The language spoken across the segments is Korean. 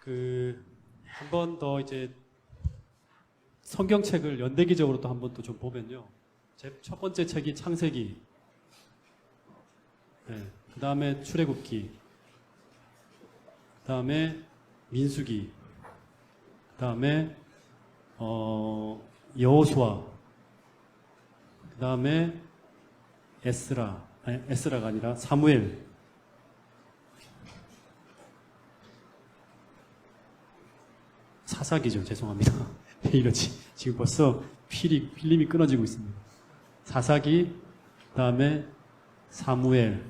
한 번 더 이제 성경책을 연대기적으로 또 한 번 또 좀 보면요. 제 첫 번째 책이 창세기, 네, 그 다음에 출애굽기, 그 다음에 민수기, 그 다음에 여호수아, 그 다음에 에스라가 아니라 사무엘, 사사기죠. 죄송합니다. 왜 이러지? 지금 벌써 필름이 끊어지고 있습니다. 사사기, 그 다음에 사무엘,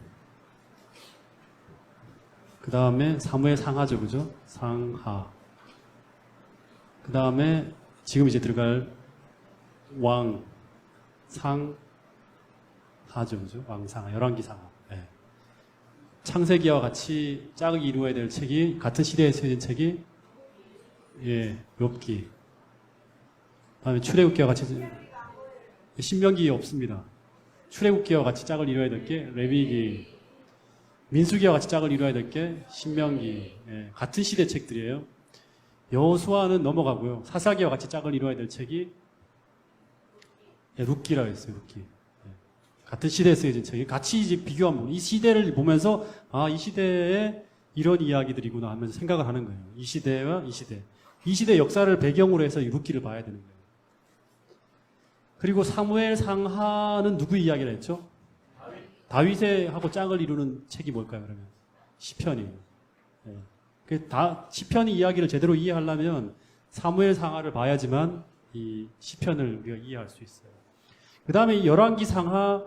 그 다음에 사무엘 상하죠. 그죠? 상하. 그 다음에 지금 이제 들어갈 왕, 상하죠. 그죠? 왕상하, 열왕기 상하. 네. 창세기와 같이 짝을 이루어야 될 책이, 같은 시대에 쓰여진 책이 욥기. 다음에 출애굽기와 같이 신명기 없습니다. 출애굽기와 같이 짝을 이루어야 될 게 레위기, 민수기와 같이 짝을 이루어야 될 게 신명기. 같은 시대 책들이에요. 여호수아는 넘어가고요. 사사기와 같이 짝을 이루어야 될 책이 룻기라고 했어요. 룻기. 같은 시대에 쓰여진 책이 같이 이제 비교하면 이 시대를 보면서 이 시대에 이런 이야기들이구나 하면서 생각을 하는 거예요. 이 시대와 이 시대. 이 시대 역사를 배경으로 해서 이 룻기를 봐야 되는 거예요. 그리고 사무엘 상하는 누구 이야기를 했죠? 다윗의 하고 짝을 이루는 책이 뭘까요, 그러면? 시편이에요. 시편의 이야기를 제대로 이해하려면 사무엘 상하를 봐야지만 이 시편을 우리가 이해할 수 있어요. 그 다음에 열왕기 상하,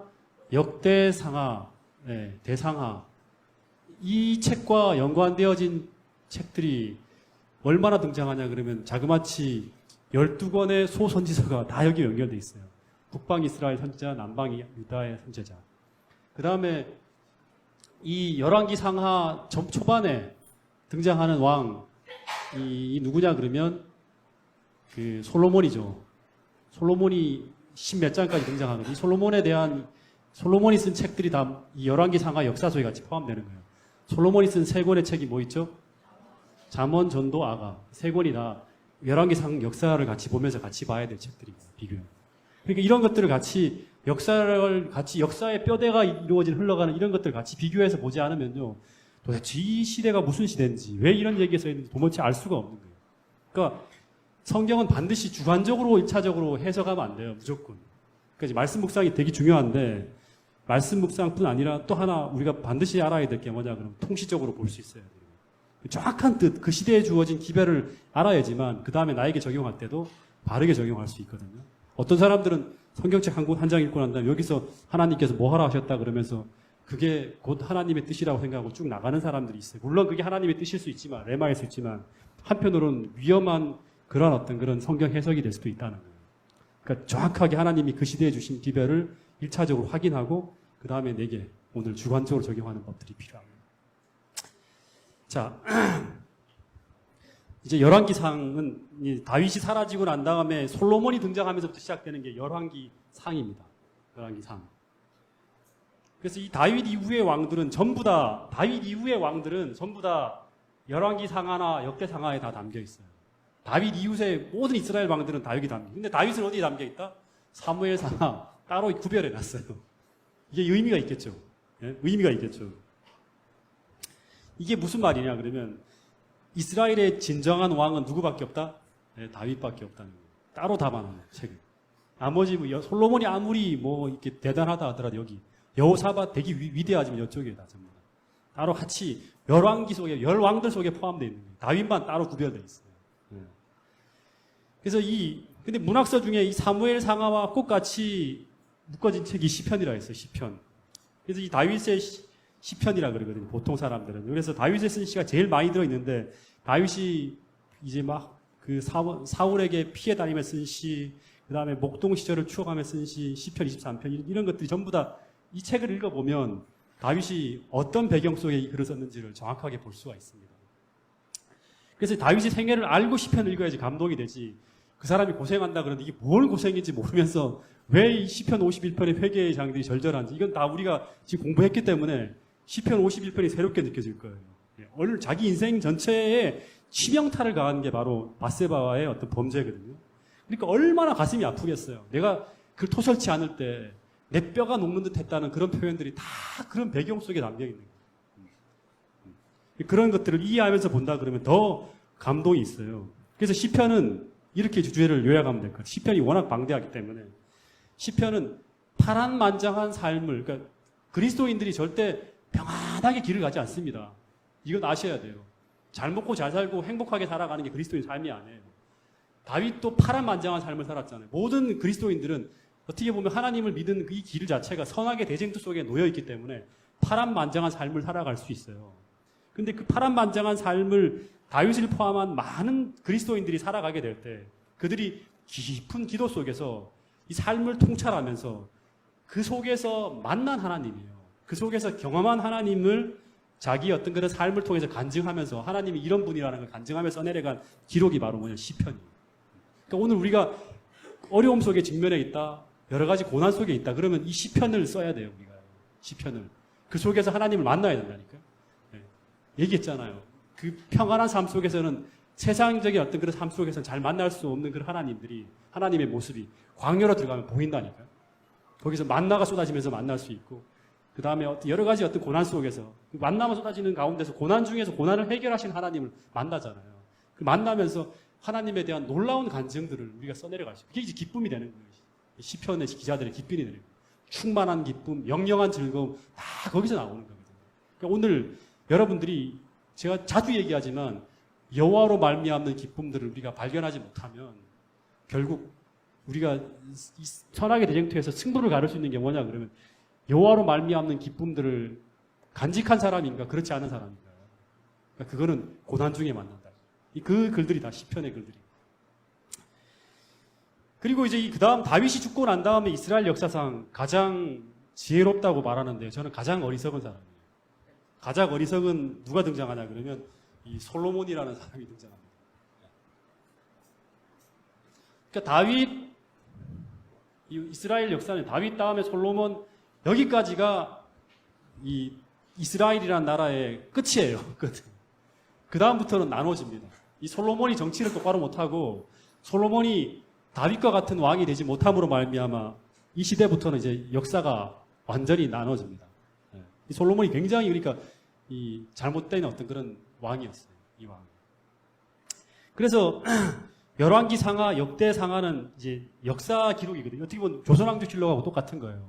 역대 상하, 대상하. 이 책과 연관되어진 책들이 얼마나 등장하냐 그러면 자그마치 12권의 소선지서가 다 여기 연결되어 있어요. 북방 이스라엘 선지자, 남방 유다의 선지자. 그 다음에 이 열왕기 상하 초반에 등장하는 왕, 이 누구냐 그러면 그 솔로몬이죠. 솔로몬이 10몇 장까지 등장하거든요. 이 솔로몬이 쓴 책들이 다 이 열왕기 상하 역사서에 같이 포함되는 거예요. 솔로몬이 쓴 세 권의 책이 뭐 있죠? 잠언, 전도, 아가. 세 권이 다 열왕기상 역사를 같이 보면서 같이 봐야 될 책들입니다. 비교. 그러니까 이런 것들을 같이 역사의 뼈대가 이루어진 흘러가는 이런 것들을 같이 비교해서 보지 않으면요. 도대체 이 시대가 무슨 시대인지, 왜 이런 얘기가 써 있는지 도무지 알 수가 없는 거예요. 그러니까 성경은 반드시 주관적으로 1차적으로 해석하면 안 돼요. 무조건. 그러니까 말씀 묵상이 되게 중요한데 말씀 묵상뿐 아니라 또 하나 우리가 반드시 알아야 될 게 뭐냐 그러면 통시적으로 볼 수 있어야 돼요. 정확한 뜻, 그 시대에 주어진 기별을 알아야지만 그 다음에 나에게 적용할 때도 바르게 적용할 수 있거든요. 어떤 사람들은 성경책 한 장 읽고 난 다음에 여기서 하나님께서 뭐 하라 하셨다 그러면서 그게 곧 하나님의 뜻이라고 생각하고 쭉 나가는 사람들이 있어요. 물론 그게 하나님의 뜻일 수 있지만, 레마일 수 있지만 한편으로는 위험한 그런 성경 해석이 될 수도 있다는 거예요. 그러니까 정확하게 하나님이 그 시대에 주신 기별을 1차적으로 확인하고 그 다음에 내게 오늘 주관적으로 적용하는 법들이 필요합니다. 자, 이제 열왕기상은 다윗이 사라지고 난 다음에 솔로몬이 등장하면서부터 시작되는 게 열왕기상입니다. 열왕기상. 그래서 이 다윗 이후의 왕들은 전부 다 열왕기상하나 역대상하에 다 담겨 있어요. 다윗 이후의 모든 이스라엘 왕들은 다 여기 담겨 있어요. 근데 다윗은 어디에 담겨 있다? 사무엘상하 따로 구별해 놨어요. 이게 의미가 있겠죠. 의미가 있겠죠. 이게 무슨 말이냐 그러면 이스라엘의 진정한 왕은 누구밖에 없다? 다윗밖에 없다는 거예요. 따로 담아놓은 책을. 나머지 솔로몬이 아무리 이렇게 대단하다 하더라도 여기 여호사밧 되게 위대하지만 이쪽에 다 전부 다 따로 같이 열왕기 속에 열왕들 속에 포함되어 있는 거예요. 다윗만 따로 구별되어 있어요. 그래서 근데 문학서 중에 이 사무엘 상하와 꼭 같이 묶어진 책이 시편이라 했어요. 시편. 그래서 이 다윗의 시편이라 그러거든요. 보통 사람들은. 그래서 다윗의 쓴 시가 제일 많이 들어있는데 다윗이 이제 그 사울에게 피해 다니며 쓴 시, 그 다음에 목동 시절을 추억하며 쓴 시, 시편 23편 이런 것들이 전부 다 이 책을 읽어보면 다윗이 어떤 배경 속에 이 글을 썼는지를 정확하게 볼 수가 있습니다. 그래서 다윗의 생애를 알고 시편을 읽어야지 감동이 되지. 그 사람이 고생한다 그러는데 이게 뭘 고생인지 모르면서 왜 이 시편 51편의 회개의 장들이 절절한지 이건 다 우리가 지금 공부했기 때문에 시편 51편이 새롭게 느껴질 거예요. 오늘 자기 인생 전체에 치명타를 가한 게 바로 바세바와의 어떤 범죄거든요. 그러니까 얼마나 가슴이 아프겠어요. 내가 그걸 토설치 않을 때 내 뼈가 녹는 듯 했다는 그런 표현들이 다 그런 배경 속에 담겨 있는 거예요. 그런 것들을 이해하면서 본다 그러면 더 감동이 있어요. 그래서 시편은 이렇게 주제를 요약하면 될 것 같아요. 시편이 워낙 방대하기 때문에 시편은 파란만장한 삶을, 그러니까 그리스도인들이 절대 평안하게 길을 가지 않습니다. 이건 아셔야 돼요. 잘 먹고 잘 살고 행복하게 살아가는 게 그리스도인 삶이 아니에요. 다윗도 파란만장한 삶을 살았잖아요. 모든 그리스도인들은 어떻게 보면 하나님을 믿는 이 길 자체가 선악의 대쟁투 속에 놓여 있기 때문에 파란만장한 삶을 살아갈 수 있어요. 근데 그 파란만장한 삶을 다윗을 포함한 많은 그리스도인들이 살아가게 될 때 그들이 깊은 기도 속에서 이 삶을 통찰하면서 그 속에서 만난 하나님이에요. 그 속에서 경험한 하나님을 자기 어떤 그런 삶을 통해서 간증하면서 하나님이 이런 분이라는 걸 간증하면서 내려간 기록이 바로 뭐냐 시편이에요. 그러니까 오늘 우리가 어려움 속에 직면해 있다, 여러 가지 고난 속에 있다. 그러면 이 시편을 써야 돼요. 우리가 시편을 그 속에서 하나님을 만나야 된다니까요. 네. 얘기했잖아요. 그 평안한 삶 속에서는 세상적인 어떤 그런 삶 속에서는 잘 만날 수 없는 그런 하나님들이 하나님의 모습이 광야로 들어가면 보인다니까요. 거기서 만나가 쏟아지면서 만날 수 있고 그 다음에 여러 가지 어떤 고난 속에서 만나가 쏟아지는 가운데서 고난 중에서 고난을 해결하신 하나님을 만나잖아요. 그 만나면서 하나님에 대한 놀라운 간증들을 우리가 써내려갈 수 있어요. 그게 이제 기쁨이 되는 거예요. 시편의 기자들의 기쁨이 되는 거예요. 충만한 기쁨, 영영한 즐거움 다 거기서 나오는 거거든요. 그러니까 오늘 여러분들이 제가 자주 얘기하지만 여호와로 말미암는 기쁨들을 우리가 발견하지 못하면 결국 우리가 이 선악의 대쟁투에서 승부를 가를 수 있는 게 뭐냐 그러면 여호와로 말미암는 기쁨들을 간직한 사람인가 그렇지 않은 사람인가. 그러니까 그거는 고난 중에 만난다. 그 글들이 다 시편의 글들이. 그리고 이제 그 다음 다윗이 죽고 난 다음에 이스라엘 역사상 가장 지혜롭다고 말하는데요. 저는 가장 어리석은 사람이에요. 가장 어리석은 누가 등장하냐 그러면 이 솔로몬이라는 사람이 등장합니다. 그러니까 다윗, 이스라엘 역사는 다윗 다음에 솔로몬 여기까지가 이 이스라엘이라는 나라의 끝이에요. 끝. 그 다음부터는 나눠집니다. 이 솔로몬이 정치를 똑바로 못하고 솔로몬이 다윗과 같은 왕이 되지 못함으로 말미암아 이 시대부터는 이제 역사가 완전히 나눠집니다. 이 솔로몬이 굉장히 그러니까 이 잘못된 어떤 그런 왕이었어요. 이 왕. 그래서 열왕기 상하, 역대 상하는 이제 역사 기록이거든요. 어떻게 보면 조선왕조실록하고 똑같은 거예요.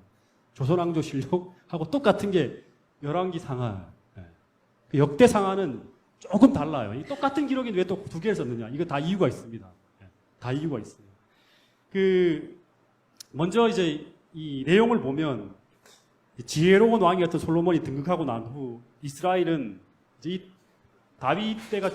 조선왕조실록하고 똑같은 게 열왕기 상하. 그 역대 상하는 조금 달라요. 이 똑같은 기록인데 왜 또 두 개를 썼느냐? 이거 다 이유가 있습니다. 다 이유가 있어요. 먼저 이제 이 내용을 보면 지혜로운 왕이었던 솔로몬이 등극하고 난 후 이스라엘은 이제 이 다윗 때가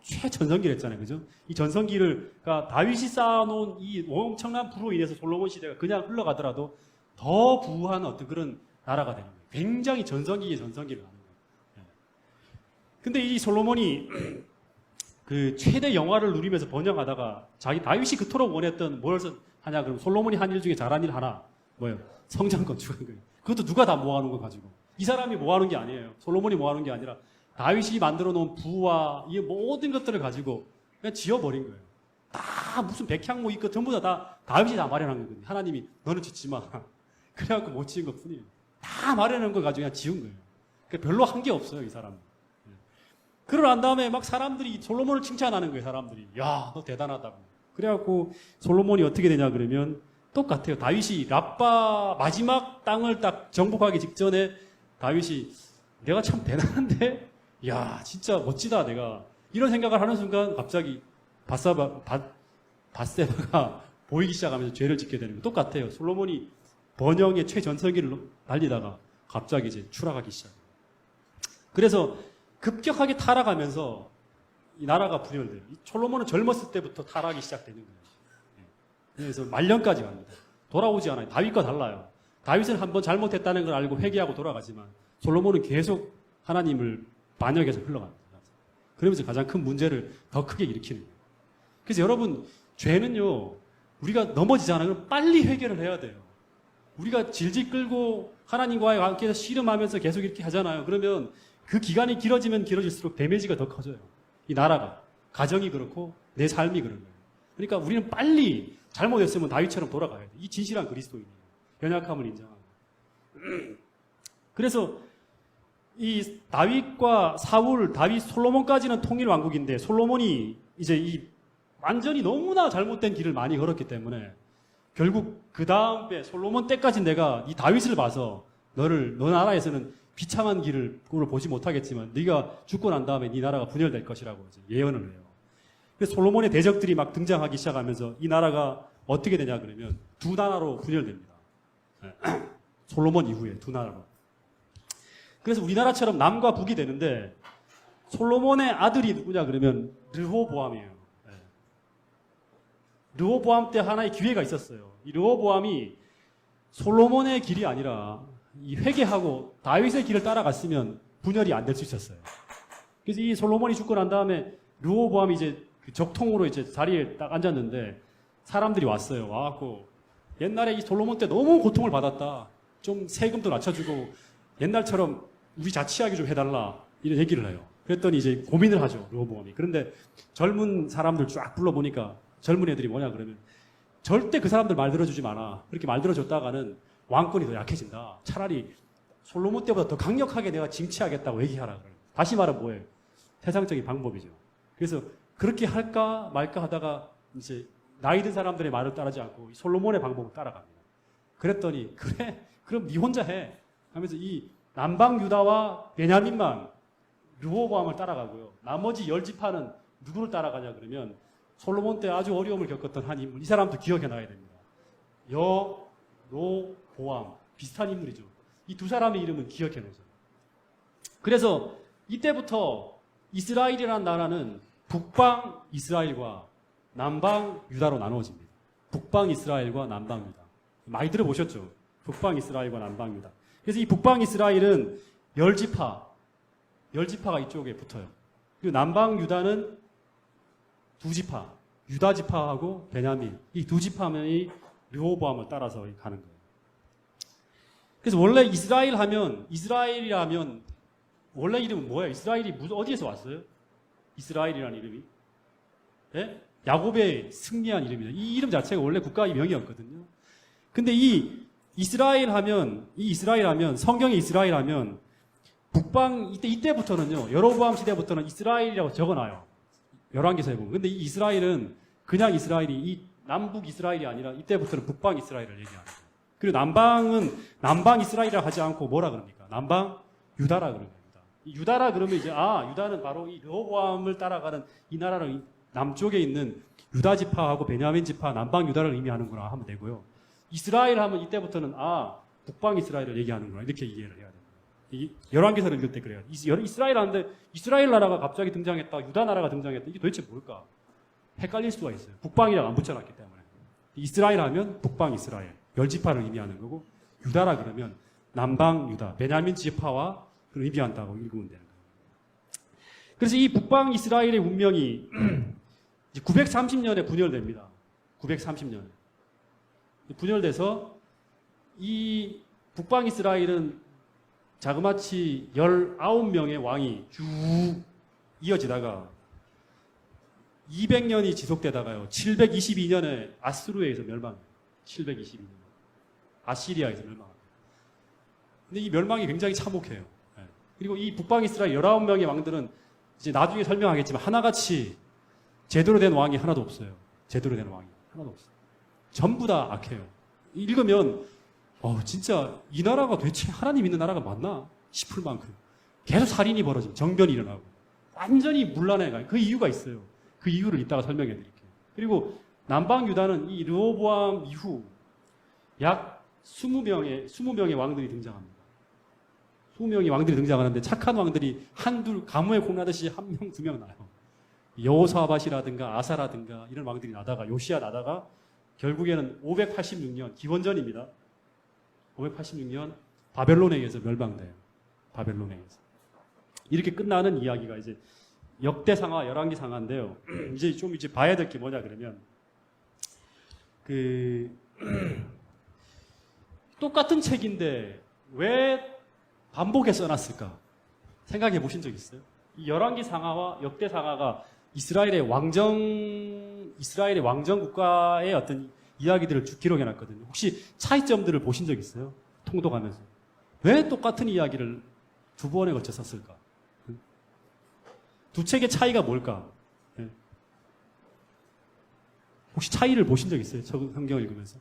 최전성기를 했잖아요. 그죠? 이 전성기를, 그러니까 다윗이 쌓아놓은 이 엄청난 부로 인해서 솔로몬 시대가 그냥 흘러가더라도 더 부한 어떤 그런 나라가 되는 거예요. 굉장히 전성기의 전성기를 하는 거예요. 근데 이 솔로몬이 그 최대 영화를 누리면서 번영하다가 자기 다윗이 그토록 원했던 뭘 하냐 그러면 솔로몬이 한 일 중에 잘한 일 하나 뭐예요? 성전 건축한 거예요. 그것도 누가 다 모아놓은 거 가지고 이 사람이 모아놓은 게 아니에요. 솔로몬이 모아놓은 게 아니라 다윗이 만들어 놓은 부와 이 모든 것들을 가지고 그냥 지어버린 거예요. 다 무슨 백향목 있고 전부 다 다윗이 다 마련한 거거든요. 하나님이 너는 짓지 마. 그래갖고 못 지은 것 뿐이에요. 다 마련한 걸 가지고 그냥 지은 거예요. 그러니까 별로 한 게 없어요, 이 사람은. 그러고 난 다음에 막 사람들이 솔로몬을 칭찬하는 거예요, 사람들이. 야, 너 대단하다고. 그래갖고 솔로몬이 어떻게 되냐 그러면 똑같아요. 다윗이 라빠 마지막 땅을 딱 정복하기 직전에 다윗이 내가 참 대단한데? 야, 진짜 멋지다, 내가. 이런 생각을 하는 순간 갑자기 밧세바가 보이기 시작하면서 죄를 짓게 되는 거 똑같아요. 솔로몬이 번영의 최전성기를 달리다가 갑자기 이제 추락하기 시작해요. 그래서 급격하게 타락하면서 이 나라가 분열돼요. 솔로몬은 젊었을 때부터 타락이 시작되는 거예요. 그래서 말년까지 갑니다. 돌아오지 않아요. 다윗과 달라요. 다윗은 한번 잘못했다는 걸 알고 회개하고 돌아가지만 솔로몬은 계속 하나님을 반역해서 흘러갑니다. 그러면서 가장 큰 문제를 더 크게 일으키는 거예요. 그래서 여러분, 죄는요, 우리가 넘어지잖아요. 그럼 빨리 회개를 해야 돼요. 우리가 질질 끌고 하나님과의 관계에서 씨름하면서 계속 이렇게 하잖아요. 그러면 그 기간이 길어지면 길어질수록 데미지가 더 커져요. 이 나라가. 가정이 그렇고 내 삶이 그런 거예요. 그러니까 우리는 빨리 잘못했으면 다윗처럼 돌아가야 돼. 이 진실한 그리스도인이에요. 연약함을 인정하고. 그래서 이 다윗과 사울, 다윗, 솔로몬까지는 통일 왕국인데 솔로몬이 이제 이 완전히 너무나 잘못된 길을 많이 걸었기 때문에 결국 그 다음에 솔로몬 때까지 내가 이 다윗을 봐서 너 나라에서는 비참한 길을 보지 못하겠지만 네가 죽고 난 다음에 네 나라가 분열될 것이라고 이제 예언을 해요. 그래서 솔로몬의 대적들이 막 등장하기 시작하면서 이 나라가 어떻게 되냐 그러면 두 나라로 분열됩니다. 솔로몬 이후에 두 나라로. 그래서 우리나라처럼 남과 북이 되는데 솔로몬의 아들이 누구냐 그러면 르호보암이에요. 르호보암 때 하나의 기회가 있었어요. 이 르호보암이 솔로몬의 길이 아니라 이 회개하고 다윗의 길을 따라갔으면 분열이 안 될 수 있었어요. 그래서 이 솔로몬이 죽고 난 다음에 르호보암이 이제 그 적통으로 이제 자리에 딱 앉았는데 사람들이 왔어요. 와갖고 옛날에 이 솔로몬 때 너무 고통을 받았다. 좀 세금도 낮춰주고 옛날처럼 우리 자치하게 좀 해달라. 이런 얘기를 해요. 그랬더니 이제 고민을 하죠. 르호보암이. 그런데 젊은 사람들 쫙 불러보니까 젊은 애들이 뭐냐 그러면 절대 그 사람들 말 들어주지 마라. 그렇게 말 들어줬다가는 왕권이 더 약해진다. 차라리 솔로몬 때보다 더 강력하게 내가 징치하겠다고 얘기하라. 다시 말하면 뭐예요? 세상적인 방법이죠. 그래서 그렇게 할까 말까 하다가 이제 나이 든 사람들의 말을 따르지 않고 솔로몬의 방법을 따라갑니다. 그랬더니 그래 그럼 네 혼자 해 하면서 이 남방 유다와 베냐민만 르호보암을 따라가고요. 나머지 10지파는 누구를 따라가냐 그러면 솔로몬 때 아주 어려움을 겪었던 한 인물. 이 사람도 기억해놔야 됩니다. 여로보암 비슷한 인물이죠. 이 두 사람의 이름은 기억해놓으세요. 그래서 이때부터 이스라엘이라는 나라는 북방 이스라엘과 남방 유다로 나누어집니다. 북방 이스라엘과 남방 유다. 많이 들어보셨죠? 북방 이스라엘과 남방 유다. 그래서 이 북방 이스라엘은 10지파가 이쪽에 붙어요. 그리고 남방 유다는 두 지파, 유다 지파하고 베냐민. 이 두 지파면이 르호보암을 따라서 가는 거예요. 그래서 원래 이스라엘이라면 원래 이름은 뭐예요? 이스라엘이 어디에서 왔어요? 이스라엘이라는 이름이? 네? 야곱의 승리한 이름이다. 이 이름 자체가 원래 국가의 명이었거든요. 근데 이 이스라엘 하면 성경에 이스라엘 하면 북방 이때부터는요. 여로보암 시대부터는 이스라엘이라고 적어놔요. 열왕기서에 보면. 근데 이 이스라엘은 그냥 이스라엘이 이 남북 이스라엘이 아니라 이때부터는 북방 이스라엘을 얘기하는 거예요. 그리고 남방은 남방 이스라엘이라 하지 않고 뭐라 그럽니까? 남방 유다라 그런 겁니다. 이 유다라 그러면 이제 유다는 바로 이 르호보암을 따라가는 이 나라를 남쪽에 있는 유다 지파하고 베냐민 지파 남방 유다를 의미하는구나 하면 되고요. 이스라엘 하면 이때부터는 북방 이스라엘을 얘기하는구나 이렇게 이해를 해야 됩니다. 이 열왕기서를 읽을 때 그래요. 이스라엘 하는데 이스라엘 나라가 갑자기 등장했다. 유다 나라가 등장했다. 이게 도대체 뭘까? 헷갈릴 수가 있어요. 북방이라고 안 붙여놨기 때문에. 이스라엘 하면 북방 이스라엘 10지파를 의미하는 거고 유다라 그러면 남방 유다 베냐민 지파와 의미한다고 읽으면 되는 거예요. 그래서 이 북방 이스라엘의 운명이 930년에 분열됩니다. 930년에. 분열돼서 이 북방 이스라엘은 자그마치 19명의 왕이 쭉 이어지다가 200년이 지속되다가요. 722년에 아수르에 의해서 멸망해요. 722년. 아시리아에서 멸망합니다. 근데 이 멸망이 굉장히 참혹해요. 그리고 이 북방 이스라엘 19명의 왕들은 이제 나중에 설명하겠지만 하나같이 제대로 된 왕이 하나도 없어요. 제대로 된 왕이 하나도 없어요. 전부 다 악해요. 읽으면 진짜 이 나라가 도대체 하나님 있는 나라가 맞나 싶을 만큼 계속 살인이 벌어지고 정변이 일어나고 완전히 문란해가요. 그 이유가 있어요. 그 이유를 이따가 설명해 드릴게요. 그리고 남방 유다는 이 르호보암 이후 약 20명의 왕들이 등장합니다. 20명의 왕들이 등장하는데 착한 왕들이 한둘 가뭄에 콩나듯이 한 명, 두 명 나요. 여호사밧이라든가 아사라든가 이런 왕들이 나다가 요시야 나다가 결국에는 586년 기원전입니다. 586년 바벨론에 의해서 멸망돼요. 바벨론에 의해서. 이렇게 끝나는 이야기가 이제 역대상하, 열왕기상하인데요. 이제 봐야 될 게 뭐냐 그러면 똑같은 책인데 왜 반복해 써놨을까? 생각해 보신 적 있어요? 이 열왕기상하와 역대상하가 이스라엘의 왕정 국가의 어떤 이야기들을 쭉 기록해놨거든요. 혹시 차이점들을 보신 적 있어요? 통독하면서. 왜 똑같은 이야기를 두 번에 걸쳐 썼을까? 두 책의 차이가 뭘까? 혹시 차이를 보신 적 있어요? 성경을 읽으면서?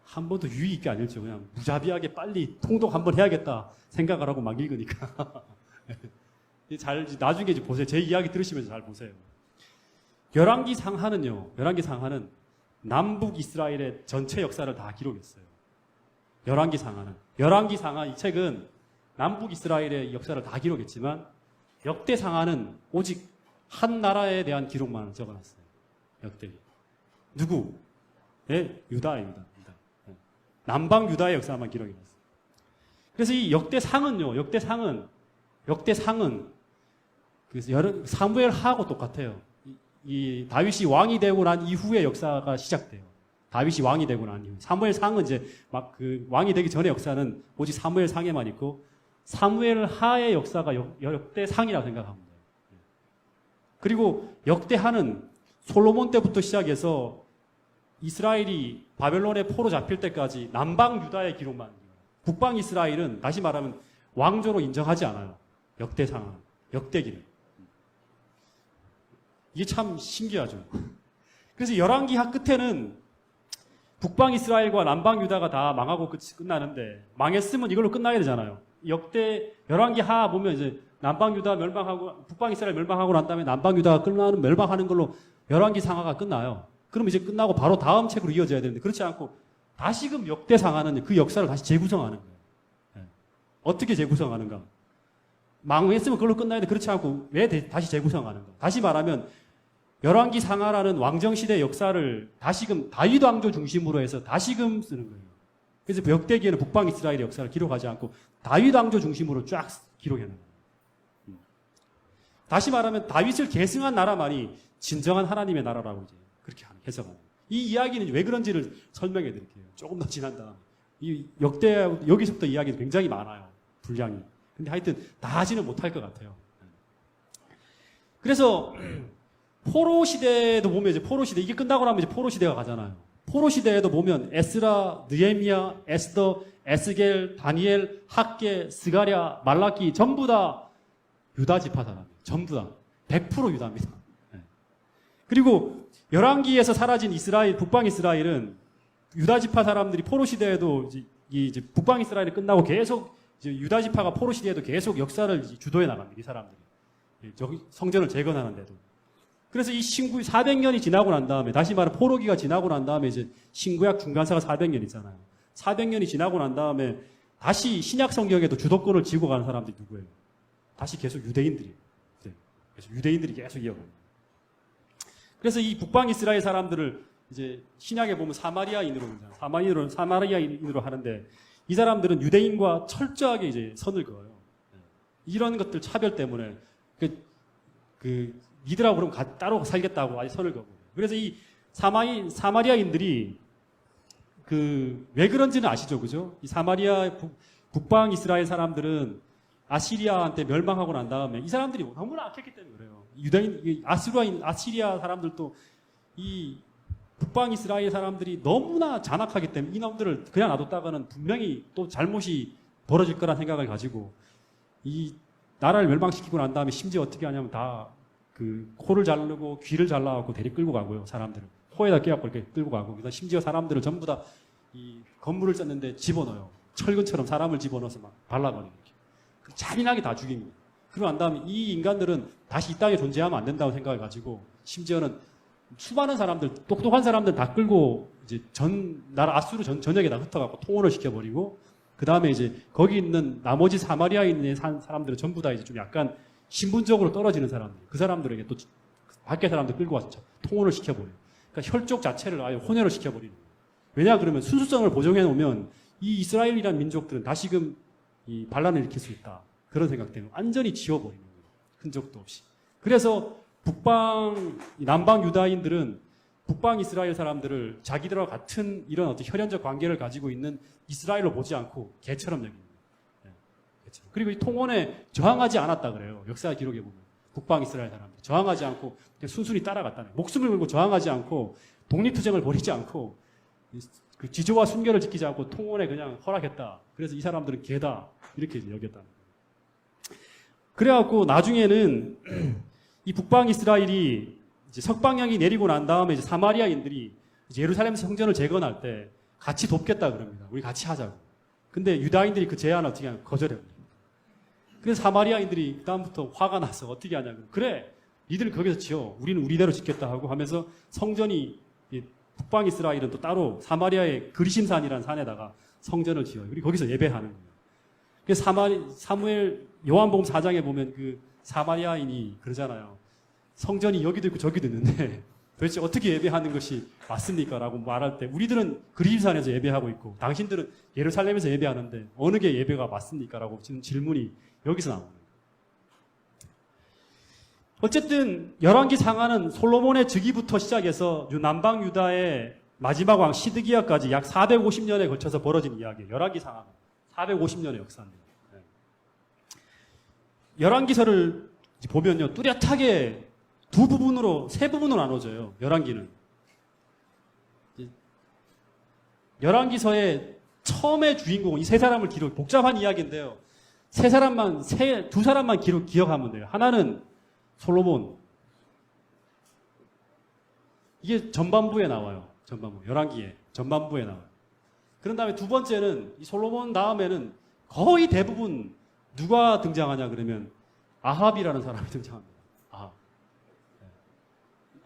한 번도 유의 있게 안 읽죠. 그냥 무자비하게 빨리 통독 한번 해야겠다 생각을 하고 막 읽으니까. 나중에 보세요. 제 이야기 들으시면서 잘 보세요. 열왕기 상하는 남북 이스라엘의 전체 역사를 다 기록했어요. 열왕기 상하 이 책은 남북 이스라엘의 역사를 다 기록했지만 역대 상하는 오직 한 나라에 대한 기록만 적어놨어요. 역대. 누구? 네, 유다예요. 유다. 남방 유다의 역사만 기록해놨어요. 그래서 이 역대상은 그래서 사무엘 하고 똑같아요. 이 다윗이 왕이 되고 난 이후의 역사가 시작돼요. 다윗이 왕이 되고 난 이후. 사무엘 상은 이제 막 그 왕이 되기 전의 역사는 오직 사무엘 상에만 있고 사무엘 하의 역사가 역대 상이라고 생각하면 돼요. 그리고 역대 하는 솔로몬 때부터 시작해서 이스라엘이 바벨론의 포로 잡힐 때까지 남방 유다의 기록만. 북방 이스라엘은 다시 말하면 왕조로 인정하지 않아요. 역대 상은. 역대기는. 이게 참 신기하죠. 그래서 열왕기 끝에는 북방 이스라엘과 남방 유다가 다 망하고 끝나는데 망했으면 이걸로 끝나야 되잖아요. 열왕기 하 보면 이제 남방 유다 멸망하고 북방 이스라엘 멸망하고 난 다음에 남방 유다가 끝나는 멸망하는 걸로 열왕기 상하가 끝나요. 그럼 이제 끝나고 바로 다음 책으로 이어져야 되는데 그렇지 않고 다시금 역대 상하는 그 역사를 다시 재구성하는 거예요. 네. 어떻게 재구성하는가? 망했으면 그걸로 끝나야 돼. 그렇지 않고 왜 다시 재구성하는가? 다시 말하면 열왕기 상하라는 왕정시대의 역사를 다시금 다윗 왕조 중심으로 해서 다시금 쓰는 거예요. 그래서 역대기에는 북방 이스라엘의 역사를 기록하지 않고 다윗 왕조 중심으로 쫙 기록해놓은 거예요. 다시 말하면 다윗을 계승한 나라만이 진정한 하나님의 나라라고 이제 그렇게 해석하는 거예요. 이 이야기는 왜 그런지를 설명해 드릴게요. 조금 더 지난 다음에. 여기서부터 이야기는 굉장히 많아요. 분량이. 근데 하여튼 다 하지는 못할 것 같아요. 그래서 포로 시대도 보면 이제 포로 시대 이게 끝나고 나면 이제 포로 시대가 가잖아요. 포로 시대에도 보면 에스라, 느헤미야, 에스더, 에스겔, 다니엘, 학계, 스가랴, 말라키 전부 다 유다 지파 사람이에요. 전부 다 100% 유다입니다. 네. 그리고 열왕기에서 사라진 이스라엘, 북방 이스라엘은 유다 지파 사람들이 포로 시대에도 이제 북방 이스라엘이 끝나고 계속 이제 유다 지파가 포로 시대에도 계속 역사를 주도해 나갑니다. 이 사람들이 저기 성전을 재건하는데도. 그래서 이 400년이 지나고 난 다음에 다시 말해 포로기가 지나고 난 다음에 이제 신구약 중간사가 400년 있잖아요. 400년이 지나고 난 다음에 다시 신약 성경에도 주도권을 쥐고 가는 사람들이 누구예요? 다시 계속 유대인들이에요. 네. 그래서 유대인들이 계속 이어갑니다. 그래서 이 북방 이스라엘 사람들을 이제 신약에 보면 사마리아인으로 하는데 이 사람들은 유대인과 철저하게 이제 선을 그어요. 이런 것들 차별 때문에 니들하고 그럼 따로 살겠다고 아예 선을 그고. 그래서 이 사마리아인들이 왜 그런지는 아시죠, 그죠? 이 북방 이스라엘 사람들은 아시리아한테 멸망하고 난 다음에 이 사람들이 너무나 악했기 때문에 그래요. 아시리아 사람들도 이 북방 이스라엘 사람들이 너무나 잔악하기 때문에 이놈들을 그냥 놔뒀다가는 분명히 또 잘못이 벌어질 거란 생각을 가지고 이 나라를 멸망시키고 난 다음에 심지어 어떻게 하냐면 다 코를 자르고 귀를 잘라갖고 대리 끌고 가고요. 사람들을 코에다 끼갖고 이렇게 끌고 가고 그다음 심지어 사람들을 전부 다 이 건물을 짰는데 집어넣어요. 철근처럼 사람을 집어넣어서 막 발라버리고 이렇게 잔인하게 다 죽입니다. 그러고 난 다음에 이 인간들은 다시 이 땅에 존재하면 안 된다고 생각을 가지고 심지어는 수많은 사람들, 똑똑한 사람들 다 끌고 이제 나라 아수르 전역에 다 흩어갖고 통혼을 시켜버리고 그 다음에 이제 거기 있는 나머지 사마리아에 있는 사람들은 전부 다 이제 좀 약간 신분적으로 떨어지는 사람들, 그 사람들에게 또 밖에 사람들 끌고 와서 통혼을 시켜버려요. 그러니까 혈족 자체를 아예 혼혈을 시켜버리는 거예요. 왜냐 그러면 순수성을 보정해 놓으면 이 이스라엘이라는 민족들은 다시금 이 반란을 일으킬 수 있다. 그런 생각 때문에 완전히 지워버리는 거예요. 흔적도 없이. 그래서 남방 유다인들은 북방 이스라엘 사람들을 자기들과 같은 이런 어떤 혈연적 관계를 가지고 있는 이스라엘로 보지 않고 개처럼 여깁니다. 네, 개처럼. 그리고 이 통혼에 저항하지 않았다 그래요. 역사 기록에 보면. 북방 이스라엘 사람들이 저항하지 않고 그냥 순순히 따라갔다는 거예요. 목숨을 걸고 저항하지 않고 독립투쟁을 벌이지 않고 그 지조와 순결을 지키지 않고 통혼에 그냥 허락했다. 그래서 이 사람들은 개다 이렇게 여겼다는 거예요. 그래갖고 나중에는 이 북방 이스라엘이 이제 석방령이 내리고 난 다음에 이제 사마리아인들이 이제 예루살렘 성전을 재건할 때 같이 돕겠다 그럽니다. 우리 같이 하자고. 근데 유다인들이 그 제안을 어떻게 하냐 거절해요. 그래서 사마리아인들이 그다음부터 화가 나서 어떻게 하냐고. 그래, 니들 거기서 지어. 우리는 우리대로 짓겠다 하고 하면서 성전이 북방 이스라엘은 또 따로 사마리아의 그리심산이라는 산에다가 성전을 지어요. 그리고 거기서 예배하는 거예요. 그래서 사무엘 요한복음 4장에 보면 그 사마리아인이 그러잖아요. 성전이 여기도 있고 저기도 있는데 도대체 어떻게 예배하는 것이 맞습니까? 라고 말할 때 우리들은 그리심산에서 예배하고 있고 당신들은 예루살렘에서 예배하는데 어느 게 예배가 맞습니까? 라고 지금 질문이 여기서 나오는 거예요. 어쨌든 열왕기 상하는 솔로몬의 즉위부터 시작해서 남방 유다의 마지막 왕 시드기야까지 약 450년에 걸쳐서 벌어진 이야기예요. 열왕기 상하 450년의 역사입니다. 열왕기서를 보면요 뚜렷하게 세 부분으로 나눠져요. 열왕기는 열왕기서의 처음의 주인공은 이 세 사람을 복잡한 이야기인데요. 두 사람만 기억하면 돼요. 하나는 솔로몬. 이게 전반부에 나와요. 열왕기에 전반부에 나와요. 그런 다음에 두 번째는 이 솔로몬 다음에는 거의 대부분 누가 등장하냐 그러면 아합이라는 사람이 등장합니다.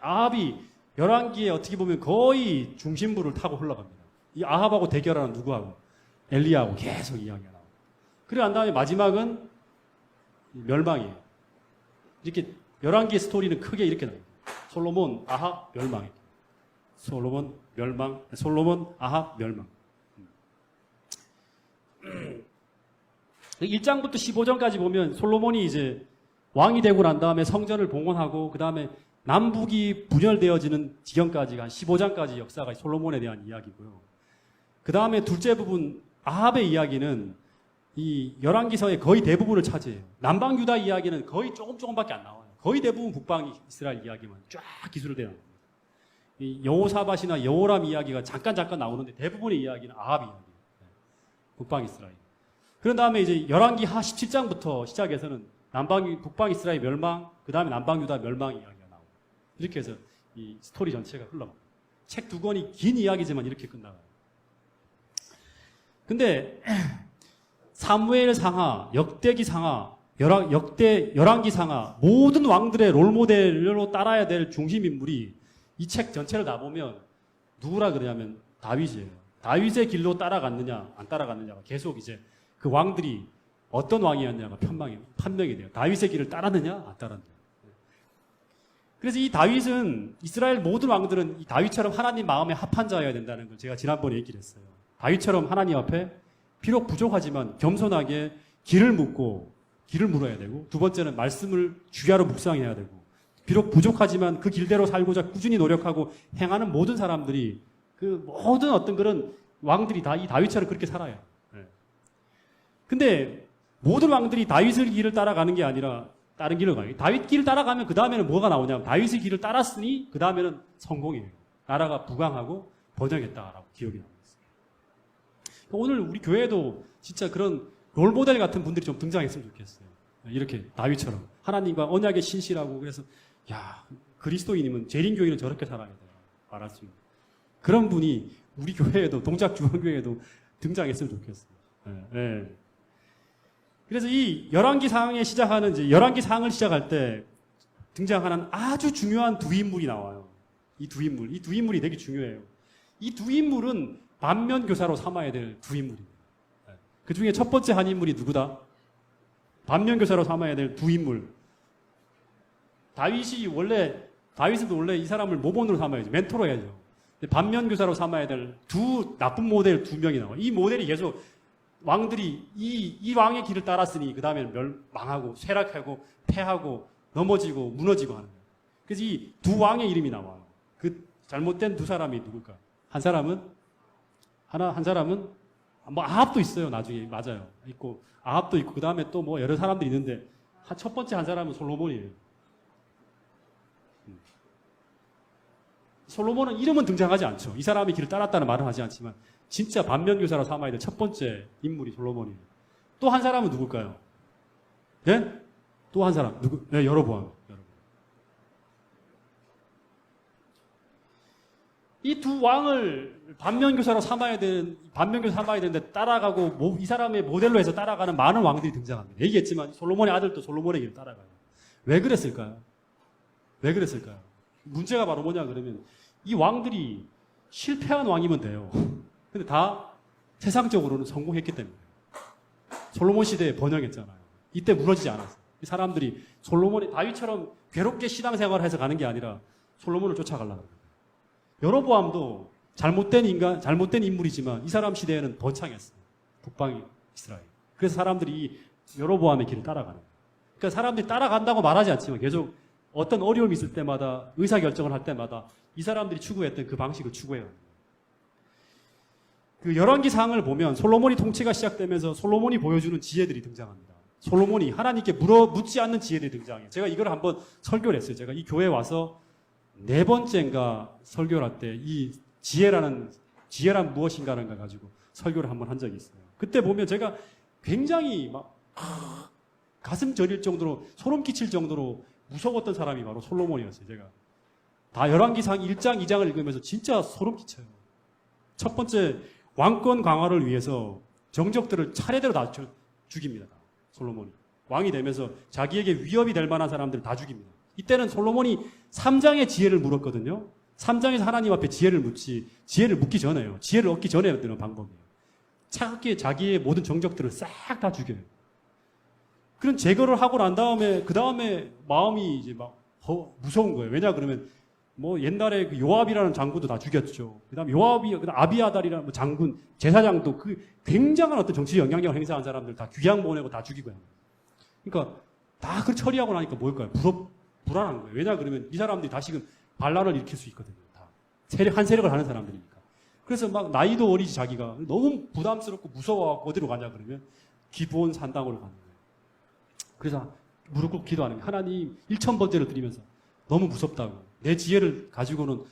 아합이 열왕기에 어떻게 보면 거의 중심부를 타고 흘러갑니다. 이 아합하고 대결하는 누구하고? 엘리야하고 계속 이야기가 나와요. 그리고 난 다음에 마지막은 멸망이에요. 이렇게 열왕기의 스토리는 크게 이렇게 나와요. 솔로몬, 아합, 멸망. 솔로몬, 멸망, 솔로몬, 아합, 멸망. 1장부터 15장까지 보면 솔로몬이 이제 왕이 되고 난 다음에 성전을 봉헌하고 그 다음에 남북이 분열되어지는 지경까지 한 15장까지 역사가 솔로몬에 대한 이야기고요. 그 다음에 둘째 부분 아합의 이야기는 이 열왕기서의 거의 대부분을 차지해요. 남방 유다 이야기는 거의 조금밖에 안 나와요. 거의 대부분 북방 이스라엘 이야기만 쫙 기술되어 나옵니다. 이 여호사밧이나 여호람 이야기가 잠깐 나오는데 대부분의 이야기는 아합 이야기예요. 북방 이스라엘. 그런 다음에 이제 열왕기 하 17장부터 시작해서는 북방 이스라엘 멸망, 그 다음에 남방 유다 멸망 이야기가 나오고 이렇게 해서 이 스토리 전체가 흘러갑니다. 책 두 권이 긴 이야기지만 이렇게 끝나가요. 근데 사무엘 상하, 역대기 상하, 열왕기 상하 모든 왕들의 롤모델로 따라야 될 중심 인물이 이 책 전체를 다 보면 누구라 그러냐면 다윗이에요. 다윗의 길로 따라갔느냐 안 따라갔느냐가 계속 이제 그 왕들이 어떤 왕이었냐가 판명이 돼요. 다윗의 길을 따랐느냐 안 따랐느냐. 그래서 이 다윗은 이스라엘 모든 왕들은 이 다윗처럼 하나님 마음에 합한 자여야 된다는 걸 제가 지난번에 얘기를 했어요. 다윗처럼 하나님 앞에 비록 부족하지만 겸손하게 길을 물어야 되고 두 번째는 말씀을 주야로 묵상해야 되고 비록 부족하지만 그 길대로 살고자 꾸준히 노력하고 행하는 모든 사람들이 그 모든 어떤 그런 왕들이 다 이 다윗처럼 그렇게 살아요. 근데 모든 왕들이 다윗의 길을 따라가는 게 아니라 다른 길을 가요. 다윗 길을 따라가면 그 다음에는 뭐가 나오냐면 다윗의 길을 따랐으니 그 다음에는 성공이에요. 나라가 부강하고 번영했다라고 기억이 나옵니다. 오늘 우리 교회에도 진짜 그런 롤모델 같은 분들이 좀 등장했으면 좋겠어요. 이렇게 다윗처럼 하나님과 언약에 신실하고 그래서 야 그리스도인이면 재림교인은 저렇게 살아야 돼요. 말할 수 있는 그런 분이 우리 교회에도 동작중앙교회에도 등장했으면 좋겠어요. 네. 그래서 이 열왕기 상에 시작하는 이제 열왕기 상을 시작할 때 등장하는 아주 중요한 두 인물이 나와요. 이 두 인물이 되게 중요해요. 이 두 인물은 반면교사로 삼아야 될 두 인물입니다. 그 중에 첫 번째 한 인물이 누구다? 반면교사로 삼아야 될 두 인물. 다윗은 원래 이 사람을 모본으로 삼아야죠. 멘토로 해야죠. 반면교사로 삼아야 될 두 나쁜 모델 두 명이 나와요. 이 모델이 계속 왕들이 이 왕의 길을 따랐으니 그 다음에는 망하고 쇠락하고 패하고 넘어지고 무너지고 하는 거예요. 그래서 이 두 왕의 이름이 나와요. 그 잘못된 두 사람이 누굴까? 한 사람은 뭐 아합도 있어요. 나중에 맞아요. 있고 아합도 있고 그 다음에 또 뭐 여러 사람들이 있는데 첫 번째 한 사람은 솔로몬이에요. 솔로몬은 이름은 등장하지 않죠. 이 사람이 길을 따랐다는 말은 하지 않지만 진짜 반면교사로 삼아야 될 첫 번째 인물이 솔로몬이에요. 또 한 사람은 누굴까요? 예? 또 한 사람 누구? 네, 여로보암. 이 두 왕을 반면교사 삼아야 되는데 따라가고 이 사람의 모델로 해서 따라가는 많은 왕들이 등장합니다. 얘기했지만 솔로몬의 아들도 솔로몬의 길을 따라가요. 왜 그랬을까요? 왜 그랬을까요? 문제가 바로 뭐냐 그러면 이 왕들이 실패한 왕이면 돼요. 근데 다 세상적으로는 성공했기 때문에. 솔로몬 시대에 번영했잖아요. 이때 무너지지 않았어요. 이 사람들이 솔로몬이 다윗처럼 괴롭게 신앙생활을 해서 가는 게 아니라 솔로몬을 쫓아가려고 해요. 여로보암도 잘못된 인물이지만 이 사람 시대에는 번창했어요. 북방 이스라엘. 그래서 사람들이 이 여로보암의 길을 따라가는 거예요. 그러니까 사람들이 따라간다고 말하지 않지만 계속 어떤 어려움이 있을 때마다 의사결정을 할 때마다 이 사람들이 추구했던 그 방식을 추구해요. 그 열왕기상을 보면 솔로몬이 통치가 시작되면서 솔로몬이 보여주는 지혜들이 등장합니다. 솔로몬이 하나님께 묻지 않는 지혜들이 등장해요. 제가 이걸 한번 설교를 했어요. 제가 이 교회에 와서 4번째인가 설교를 할 때 이 지혜란 무엇인가를 가지고 설교를 한번 한 적이 있어요. 그때 보면 제가 굉장히 막 가슴 저릴 정도로 소름 끼칠 정도로 무서웠던 사람이 바로 솔로몬이었어요. 제가 다 열왕기상 1장 2장을 읽으면서 진짜 소름 끼쳐요. 첫 번째 왕권 강화를 위해서 정적들을 차례대로 다 죽입니다. 솔로몬이 왕이 되면서 자기에게 위협이 될 만한 사람들을 다 죽입니다. 이때는 솔로몬이 3장의 지혜를 물었거든요. 3장에서 하나님 앞에 지혜를 묻지, 지혜를 묻기 전에요. 지혜를 얻기 전에 되는 방법이에요. 차갑게 자기의 모든 정적들을 싹 다 죽여요. 그런 제거를 하고 난 다음에, 그 다음에 마음이 이제 막 무서운 거예요. 왜냐 그러면 뭐 옛날에 그 요압이라는 장군도 다 죽였죠. 그 다음에 그다음 아비아달이라는 장군, 제사장도 그 굉장한 어떤 정치 영향력을 행사한 사람들 다 귀양 보내고 다 죽이고 해요. 그러니까 다 그걸 처리하고 나니까 뭘까요? 불안한 거예요. 왜냐 그러면 이 사람들이 다시금 반란을 일으킬 수 있거든요. 다 한 세력을 하는 사람들이니까. 그래서 막 나이도 어리지 자기가 너무 부담스럽고 무서워하고 어디로 가냐 그러면 기브온 산당으로 가는 거예요. 그래서 무릎 꿇고 기도하는 거예요. 하나님 1000번째를 드리면서 너무 무섭다고. 내 지혜를 가지고는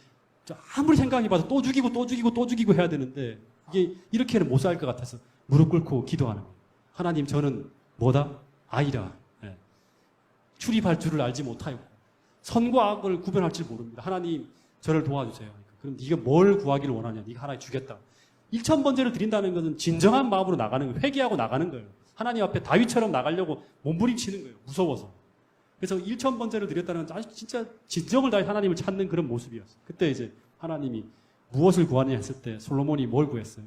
아무리 생각해봐도 또 죽이고 해야 되는데 이게 이렇게는 못 살 것 같아서 무릎 꿇고 기도하는 거예요. 하나님 저는 뭐다? 아이라. 예. 출입할 줄을 알지 못하였고 선과 악을 구별할 줄 모릅니다. 하나님 저를 도와주세요. 그럼 네가 뭘 구하기를 원하냐? 네가 하나님 주겠다. 1000번째를 드린다는 것은 진정한 마음으로 나가는 거예요. 회개하고 나가는 거예요. 하나님 앞에 다윗처럼 나가려고 몸부림치는 거예요. 무서워서. 그래서 1000번째를 드렸다는 건 진짜 진정을 다해 하나님을 찾는 그런 모습이었어요. 그때 이제 하나님이 무엇을 구하느냐 했을 때 솔로몬이 뭘 구했어요?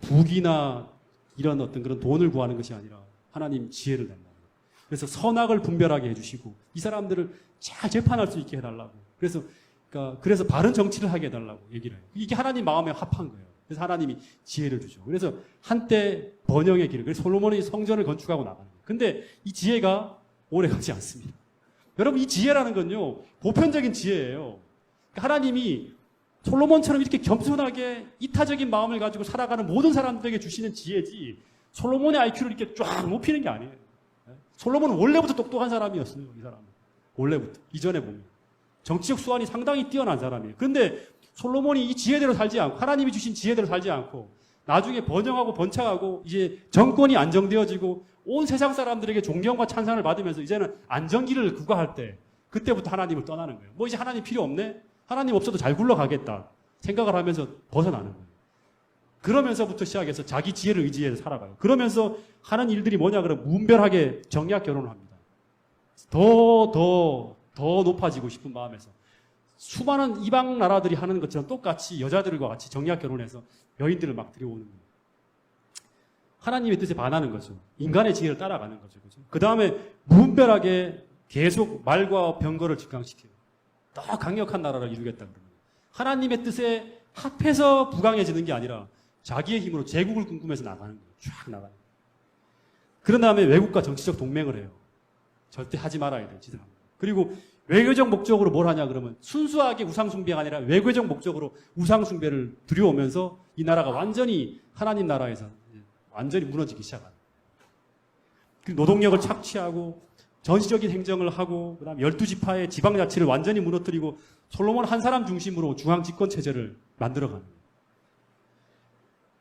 북이나 이런 어떤 그런 돈을 구하는 것이 아니라 하나님 지혜를 낸다. 그래서 선악을 분별하게 해주시고 이 사람들을 잘 재판할 수 있게 해달라고. 그래서 바른 정치를 하게 해달라고 얘기를 해요. 이게 하나님 마음에 합한 거예요. 그래서 하나님이 지혜를 주죠. 그래서 한때 번영의 길을, 그래서 솔로몬이 성전을 건축하고 나가는 거예요. 근데 이 지혜가 오래 가지 않습니다. 여러분 이 지혜라는 건요 보편적인 지혜예요. 그러니까 하나님이 솔로몬처럼 이렇게 겸손하게 이타적인 마음을 가지고 살아가는 모든 사람들에게 주시는 지혜지 솔로몬의 IQ를 이렇게 쫙 높이는 게 아니에요. 솔로몬은 원래부터 똑똑한 사람이었어요. 이 사람은 원래부터 이전에 보면 정치적 수완이 상당히 뛰어난 사람이에요. 그런데 솔로몬이 이 지혜대로 살지 않고 하나님이 주신 지혜대로 살지 않고 나중에 번영하고 번창하고 이제 정권이 안정되어지고 온 세상 사람들에게 존경과 찬상을 받으면서 이제는 안정기를 구가할 때 그때부터 하나님을 떠나는 거예요. 뭐 이제 하나님 필요 없네? 하나님 없어도 잘 굴러가겠다 생각을 하면서 벗어나는 거예요. 그러면서부터 시작해서 자기 지혜를 의지해서 살아가요. 그러면서 하는 일들이 뭐냐 그러면 무분별하게 정략 결혼을 합니다. 더 높아지고 싶은 마음에서 수많은 이방 나라들이 하는 것처럼 똑같이 여자들과 같이 정략 결혼해서 여인들을 막 들여오는 거예요. 하나님의 뜻에 반하는 거죠. 인간의 지혜를 따라가는 거죠. 그 다음에 무분별하게 계속 말과 병거를 직강시켜요. 더 강력한 나라를 이루겠다 그러면 하나님의 뜻에 합해서 부강해지는 게 아니라 자기의 힘으로 제국을 꿈꾸면서 나가는 거예요. 쫙 나가는 거예요. 그런 다음에 외국과 정치적 동맹을 해요. 절대 하지 말아야 돼요. 그리고 외교적 목적으로 뭘 하냐 그러면 순수하게 우상숭배가 아니라 외교적 목적으로 우상숭배를 들여오면서 이 나라가 완전히 하나님 나라에서 완전히 무너지기 시작합니다. 노동력을 착취하고 전시적인 행정을 하고 그다음 12지파의 지방자치를 완전히 무너뜨리고 솔로몬 한 사람 중심으로 중앙집권체제를 만들어가는 거예요.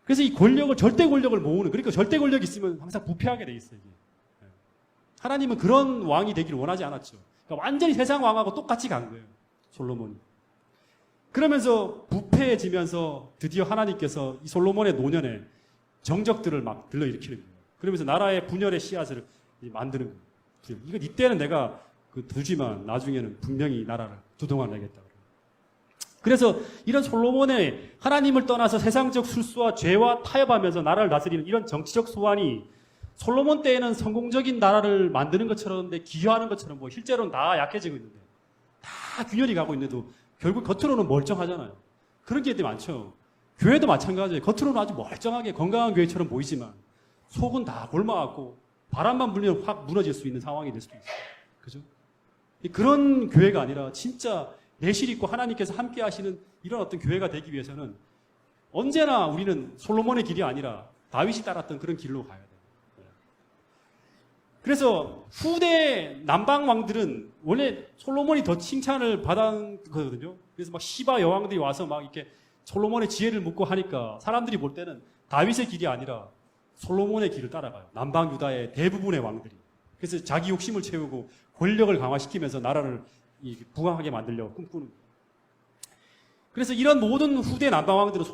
그래서 이 권력을 절대 권력을 모으는 그러니까 절대 권력이 있으면 항상 부패하게 돼 있어요. 이게. 하나님은 그런 왕이 되기를 원하지 않았죠. 그러니까 완전히 세상 왕하고 똑같이 간 거예요. 솔로몬이. 그러면서 부패해지면서 드디어 하나님께서 이 솔로몬의 노년에 정적들을 막 불러일으키는 거예요. 그러면서 나라의 분열의 씨앗을 만드는 거예요. 이거 이때는 내가 두지만 나중에는 분명히 나라를 두 동안 내겠다. 그래서 이런 솔로몬의 하나님을 떠나서 세상적 술수와 죄와 타협하면서 나라를 다스리는 이런 정치적 소환이 솔로몬 때에는 성공적인 나라를 만드는 것처럼 기여하는 것처럼 뭐 실제로는 다 약해지고 있는데 다 균열이 가고 있는데도 결국 겉으로는 멀쩡하잖아요. 그런 게 많죠. 교회도 마찬가지예요. 겉으로는 아주 멀쩡하게 건강한 교회처럼 보이지만 속은 다 골마갖고 바람만 불면 확 무너질 수 있는 상황이 될 수도 있어요. 그죠? 그런 교회가 아니라 진짜 내실 있고 하나님께서 함께 하시는 이런 어떤 교회가 되기 위해서는 언제나 우리는 솔로몬의 길이 아니라 다윗이 따랐던 그런 길로 가야 돼요. 그래서 후대 남방 왕들은 원래 솔로몬이 더 칭찬을 받았거든요. 그래서 막 시바 여왕들이 와서 막 이렇게 솔로몬의 지혜를 묻고 하니까 사람들이 볼 때는 다윗의 길이 아니라 솔로몬의 길을 따라가요. 남방 유다의 대부분의 왕들이. 그래서 자기 욕심을 채우고 권력을 강화시키면서 나라를 부강하게 만들려고 꿈꾸는 거예요. 그래서 이런 모든 후대 남방 왕들은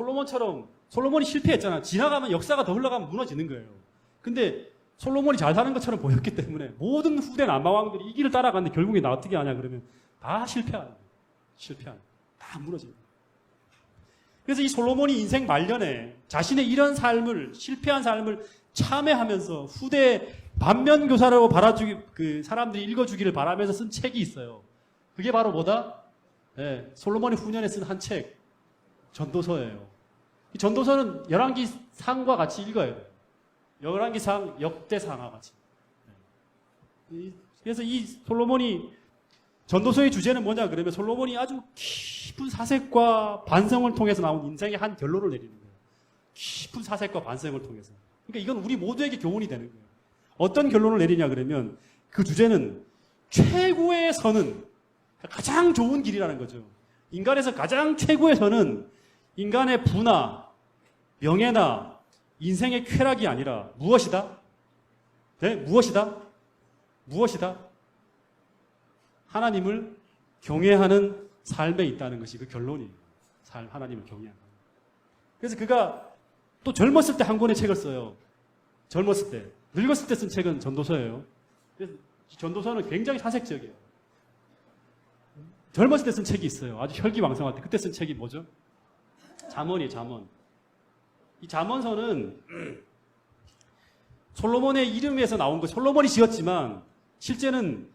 솔로몬이 실패했잖아. 지나가면 역사가 더 흘러가면 무너지는 거예요. 근데 솔로몬이 잘 사는 것처럼 보였기 때문에 모든 후대 남방 왕들이 이 길을 따라갔는데 결국에 나 어떻게 하냐 그러면 다 실패하는 거예요. 다 무너지는 거예요. 그래서 이 솔로몬이 인생 말년에 자신의 이런 삶을 실패한 삶을 참회하면서 후대 반면교사라고 사람들이 읽어주기를 바라면서 쓴 책이 있어요. 그게 바로 뭐다? 네, 솔로몬이 후년에 쓴 한 책, 전도서예요. 이 전도서는 열왕기상과 같이 읽어야 돼요. 열왕기상, 역대상하 같이. 그래서 이 솔로몬이 전도서의 주제는 뭐냐 그러면 솔로몬이 아주 깊은 사색과 반성을 통해서 나온 인생의 한 결론을 내리는 거예요. 깊은 사색과 반성을 통해서. 그러니까 이건 우리 모두에게 교훈이 되는 거예요. 어떤 결론을 내리냐 그러면 그 주제는 최고의 선은 가장 좋은 길이라는 거죠. 인간에서 가장 최고의 선은 인간의 부나 명예나 인생의 쾌락이 아니라 무엇이다? 네? 무엇이다? 하나님을 경외하는 삶에 있다는 것이 그 결론이에요. 하나님을 경외하는. 그래서 그가 또 젊었을 때 한 권의 책을 써요. 젊었을 때. 늙었을 때 쓴 책은 전도서예요. 그래서 전도서는 굉장히 사색적이에요. 젊었을 때 쓴 책이 있어요. 아주 혈기왕성할 때. 그때 쓴 책이 뭐죠? 잠언이에요, 잠언. 이 잠언서는 솔로몬의 이름에서 나온 거, 솔로몬이 지었지만 실제는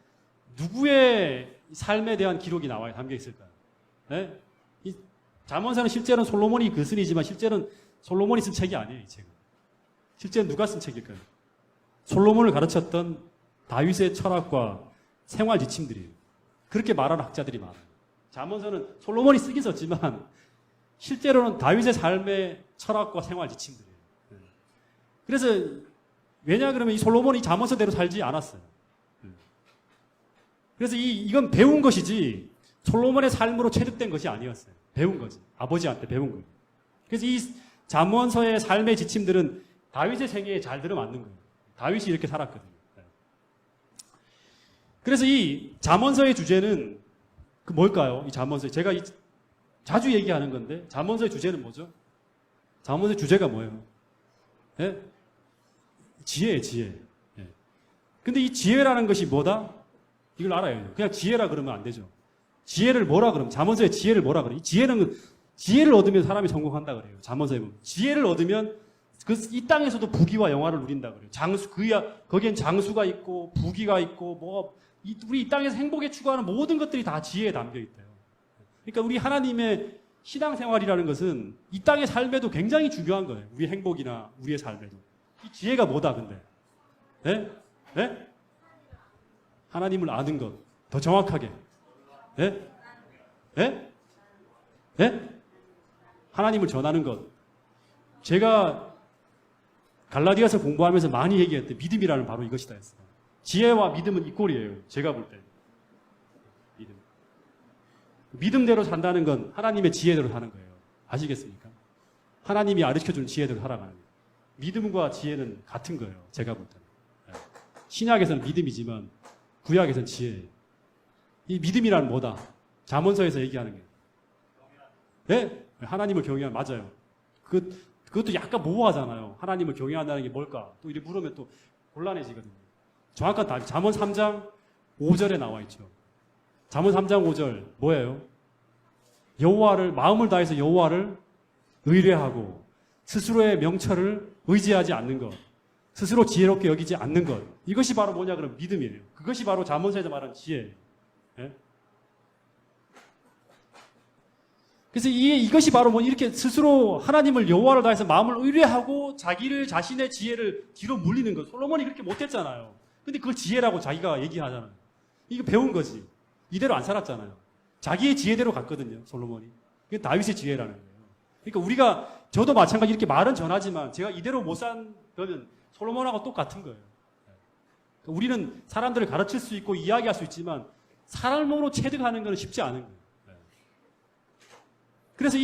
누구의 삶에 대한 기록이 나와요? 담겨 있을까요? 네? 이 잠언서는 실제로는 솔로몬이 글쓴이지만 실제는 솔로몬이 쓴 책이 아니에요, 이 책은. 실제는 누가 쓴 책일까요? 솔로몬을 가르쳤던 다윗의 철학과 생활 지침들이에요. 그렇게 말하는 학자들이 많아요. 잠언서는 솔로몬이 쓰긴 썼지만 실제로는 다윗의 삶의 철학과 생활 지침들이에요. 그래서 왜냐 그러면 이 솔로몬이 잠언서대로 살지 않았어요. 그래서 이건 배운 것이지 솔로몬의 삶으로 체득된 것이 아니었어요. 배운 거지. 아버지한테 배운 거예요. 그래서 이 잠언서의 삶의 지침들은 다윗의 생애에 잘 들어맞는 거예요. 다윗이 이렇게 살았거든요. 그래서 이 잠언서의 주제는 뭘까요? 이 잠언서 제가 자주 얘기하는 건데 잠언서의 주제는 뭐죠? 잠언서의 주제가 뭐예요? 네? 지혜예요, 지혜. 네. 근데 이 지혜라는 것이 뭐다? 이걸 알아야 돼요. 그냥 지혜라 그러면 안 되죠. 지혜를 뭐라 그러면 잠언서의 지혜를 뭐라 그래요? 이 지혜를 얻으면 사람이 성공한다 그래요. 잠언서에 보면 지혜를 얻으면 이 땅에서도 부귀와 영화를 누린다 그래요. 거기엔 장수가 있고 부귀가 있고 우리 이 땅에서 행복에 추구하는 모든 것들이 다 지혜에 담겨 있대요. 그러니까 우리 하나님의 신앙생활이라는 것은 이 땅의 삶에도 굉장히 중요한 거예요. 우리 행복이나 우리의 삶에도. 이 지혜가 뭐다 근데? 네? 네? 하나님을 아는 것. 더 정확하게. 네? 네? 네? 하나님을 전하는 것. 제가 갈라디아서 공부하면서 많이 얘기했던 믿음이라는 바로 이것이다 했어요. 지혜와 믿음은 이꼴이에요. 제가 볼 때. 믿음. 믿음대로 산다는 건 하나님의 지혜대로 사는 거예요. 아시겠습니까? 하나님이 가르쳐준 지혜대로 살아가는 거예요. 믿음과 지혜는 같은 거예요. 제가 볼 때는. 신약에서는 믿음이지만 구약에서는 지혜예요. 이 믿음이란 뭐다? 잠언서에서 얘기하는 게. 네? 하나님을 경외하는, 맞아요. 그것도 약간 모호하잖아요. 하나님을 경외한다는 게 뭘까? 또 이렇게 물으면 또 곤란해지거든요. 정확한 답이 잠언 3장 5절에 나와 있죠. 잠언 3장 5절 뭐예요? 여호와를 마음을 다해서 여호와를 의뢰하고 스스로의 명철을 의지하지 않는 것, 스스로 지혜롭게 여기지 않는 것, 이것이 바로 뭐냐 그러면 믿음이에요. 그것이 바로 잠언서에서 말하는 지혜예요. 예? 그래서 이것이 바로 뭐 이렇게 스스로 하나님을 여호와를 다해서 마음을 의뢰하고 자기를 자신의 지혜를 뒤로 물리는 것. 솔로몬이 그렇게 못했잖아요. 근데 그걸 지혜라고 자기가 얘기하잖아요. 이거 배운 거지. 이대로 안 살았잖아요. 자기의 지혜대로 갔거든요. 솔로몬이. 그게 다윗의 지혜라는 거예요. 그러니까 저도 마찬가지 이렇게 말은 전하지만 제가 이대로 못 산 거면 솔로몬하고 똑같은 거예요. 그러니까 우리는 사람들을 가르칠 수 있고 이야기할 수 있지만 사람으로 체득하는 건 쉽지 않은 거예요. 그래서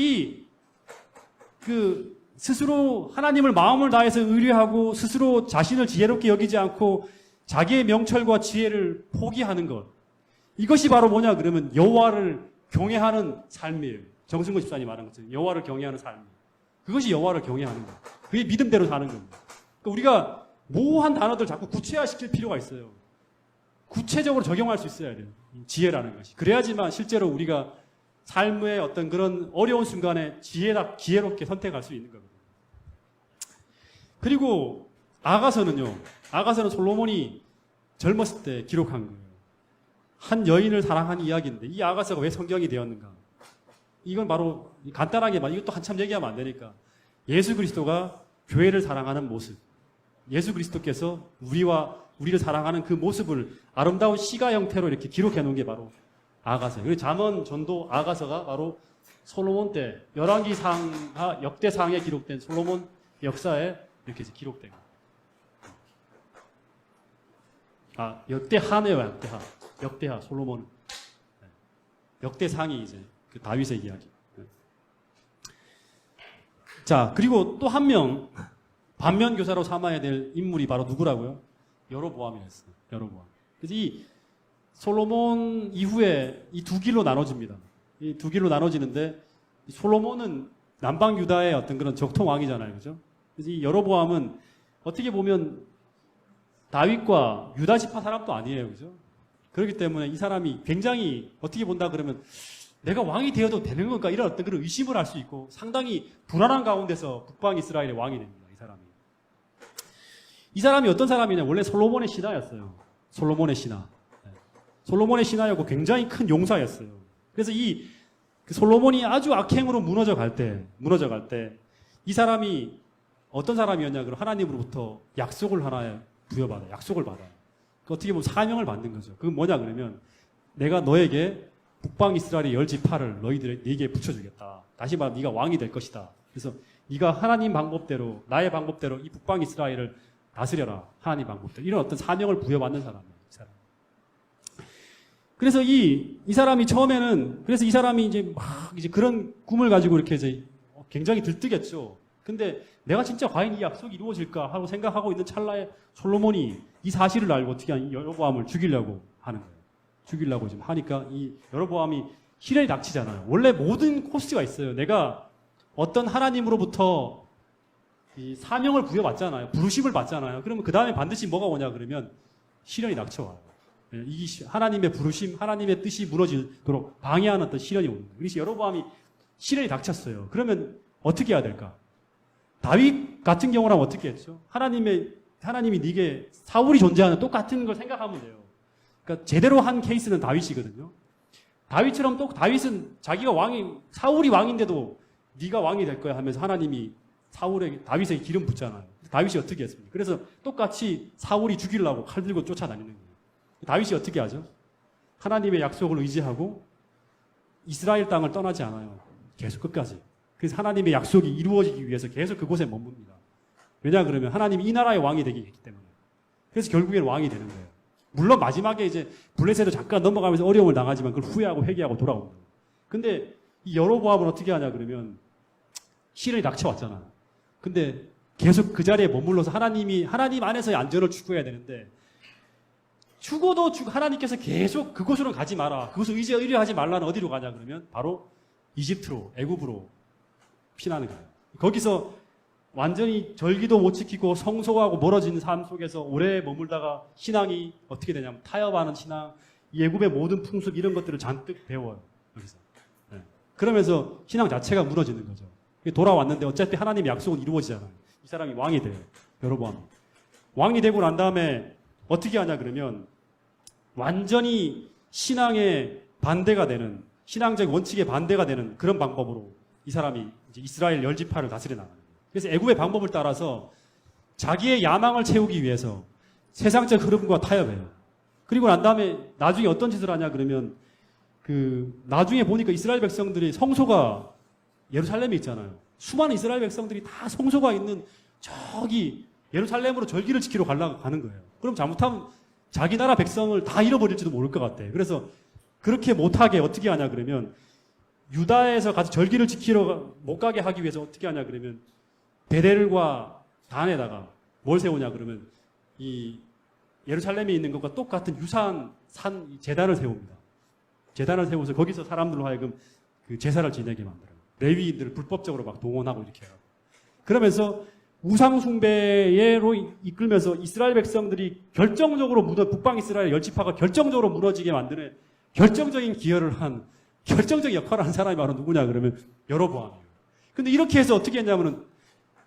스스로 하나님을 마음을 다해서 의뢰하고 스스로 자신을 지혜롭게 여기지 않고 자기의 명철과 지혜를 포기하는 것. 이것이 바로 뭐냐 그러면 여호와를 경외하는 삶이에요. 정승근 집사님 말한 것처럼 여호와를 경외하는 삶. 그것이 여호와를 경외하는 것. 그게 믿음대로 사는 겁니다. 그러니까 우리가 모호한 단어들 자꾸 구체화시킬 필요가 있어요. 구체적으로 적용할 수 있어야 돼요. 지혜라는 것이. 그래야지만 실제로 우리가 삶의 어떤 그런 어려운 순간에 지혜롭게 선택할 수 있는 거거든요. 그리고 아가서는요. 아가서는 솔로몬이 젊었을 때 기록한 거예요. 한 여인을 사랑한 이야기인데 이 아가서가 왜 성경이 되었는가? 이건 바로 간단하게 이것도 한참 얘기하면 안 되니까 예수 그리스도가 교회를 사랑하는 모습. 예수 그리스도께서 우리를 사랑하는 그 모습을 아름다운 시가 형태로 이렇게 기록해 놓은 게 바로 아가서. 그리고 잠언 전도 아가서가 바로 솔로몬 때 열왕기상하 역대상에 기록된 솔로몬 역사에 이렇게 기록된 거예요. 역대하네요. 역대하 솔로몬. 역대상이 이제 그 다윗의 이야기. 자, 그리고 또 한 명 반면 교사로 삼아야 될 인물이 바로 누구라고요? 여로보암이었어요. 여로보암. 그래서 이 솔로몬 이후에 이 두 길로 나눠집니다. 이 두 길로 나눠지는데 솔로몬은 남방 유다의 어떤 그런 적통 왕이잖아요, 그죠? 그래서 이 여로보암은 어떻게 보면 다윗과 유다 지파 사람도 아니에요, 그죠? 그렇기 때문에 이 사람이 굉장히 어떻게 본다 그러면 내가 왕이 되어도 되는 건가 이런 어떤 그런 의심을 할 수 있고 상당히 불안한 가운데서 북방 이스라엘의 왕이 됩니다. 이 사람이 어떤 사람이냐? 원래 솔로몬의 신하였어요. 솔로몬의 신하. 솔로몬의 신하였고 굉장히 큰 용사였어요. 그래서 솔로몬이 아주 악행으로 무너져 갈 때 이 사람이 어떤 사람이었냐? 그럼 하나님으로부터 약속을 하나 부여받아요. 약속을 받아요. 어떻게 보면 사명을 받는 거죠. 그건 뭐냐 그러면 내가 너에게 북방 이스라엘의 10지파를 네게 붙여주겠다. 다시 말하면 네가 왕이 될 것이다. 그래서 네가 하나님 방법대로 나의 방법대로 이 북방 이스라엘을 다스려라. 하나님 방법대로. 이런 어떤 사명을 부여받는 사람이에요. 이 사람. 그래서 이 사람이 처음에는 그래서 이 사람이 이제 그런 꿈을 가지고 이렇게 이제 굉장히 들뜨겠죠. 근데 내가 진짜 과연 이 약속이 이루어질까 하고 생각하고 있는 찰나에 솔로몬이 이 사실을 알고 어떻게 하냐 여로보암을 죽이려고 하는 거예요. 죽이려고 지금 하니까 이 여로보암이 시련이 닥치잖아요. 원래 모든 코스가 있어요. 내가 어떤 하나님으로부터 이 사명을 부여받잖아요. 부르심을 받잖아요. 그러면 그 다음에 반드시 뭐가 오냐 그러면 시련이 닥쳐와요. 이 하나님의 부르심, 하나님의 뜻이 무너지도록 방해하는 어떤 시련이 오는 거예요. 그래서 여로보암이 시련이 닥쳤어요. 그러면 어떻게 해야 될까? 다윗 같은 경우라면 어떻게 했죠? 하나님이 네게 사울이 존재하는 똑같은 걸 생각하면 돼요. 그러니까 제대로 한 케이스는 다윗이거든요. 다윗처럼 또 다윗은 자기가 사울이 왕인데도 네가 왕이 될 거야 하면서 하나님이 다윗에게 기름 붓잖아요. 다윗이 어떻게 했습니까? 그래서 똑같이 사울이 죽이려고 칼 들고 쫓아다니는 거예요. 다윗이 어떻게 하죠? 하나님의 약속을 의지하고 이스라엘 땅을 떠나지 않아요. 계속 끝까지. 그래서 하나님의 약속이 이루어지기 위해서 계속 그곳에 머뭅니다. 왜냐 그러면 하나님이 이 나라의 왕이 되기 했기 때문에. 그래서 결국에는 왕이 되는 거예요. 물론 마지막에 이제 블레셋도 잠깐 넘어가면서 어려움을 당하지만 그걸 후회하고 회개하고 돌아옵니다. 근데 이 여로보암은 어떻게 하냐 그러면 시련이 닥쳐왔잖아. 근데 계속 그 자리에 머물러서 하나님 안에서의 안전을 추구해야 되는데 죽어도 하나님께서 계속 그곳으로 가지 마라. 그곳을 의뢰하지 말라는 어디로 가냐 그러면 바로 이집트로, 애굽으로 피나는 거예요. 거기서 완전히 절기도 못 지키고 성소하고 멀어진 삶 속에서 오래 머물다가 신앙이 어떻게 되냐면 타협하는 신앙, 이 애굽의 모든 풍습 이런 것들을 잔뜩 배워요. 여기서. 네. 그러면서 신앙 자체가 무너지는 거죠. 돌아왔는데 어차피 하나님의 약속은 이루어지잖아요. 이 사람이 왕이 돼요. 여로보암. 왕이 되고 난 다음에 어떻게 하냐 그러면 완전히 신앙에 반대가 되는, 신앙적 원칙에 반대가 되는 그런 방법으로 이 사람이 이제 이스라엘 10지파를 다스려 나가는 거예요. 그래서 애굽의 방법을 따라서 자기의 야망을 채우기 위해서 세상적 흐름과 타협해요. 그리고 난 다음에 나중에 어떤 짓을 하냐 그러면 나중에 보니까 이스라엘 백성들이 성소가 예루살렘에 있잖아요. 수많은 이스라엘 백성들이 다 성소가 있는 저기 예루살렘으로 절기를 지키러 가는 거예요. 그럼 잘못하면 자기 나라 백성을 다 잃어버릴지도 모를 것 같아요. 그래서 그렇게 못하게 어떻게 하냐 그러면 유다에서 가서 절기를 지키러 못 가게 하기 위해서 어떻게 하냐 그러면 베델과 단에다가 뭘 세우냐 그러면 이 예루살렘에 있는 것과 똑같은 유사한 제단을 세웁니다. 제단을 세워서 거기서 사람들로 하여금 그 제사를 지내게 만들어요. 레위인들을 불법적으로 막 동원하고 이렇게 해요. 그러면서 우상숭배로 이끌면서 이스라엘 백성들이 결정적으로 북방 이스라엘 10지파가 결정적으로 무너지게 만드는 결정적인 기여를 한 결정적인 역할을 한 사람이 바로 누구냐 그러면 여로보암이에요. 근데 이렇게 해서 어떻게 했냐면은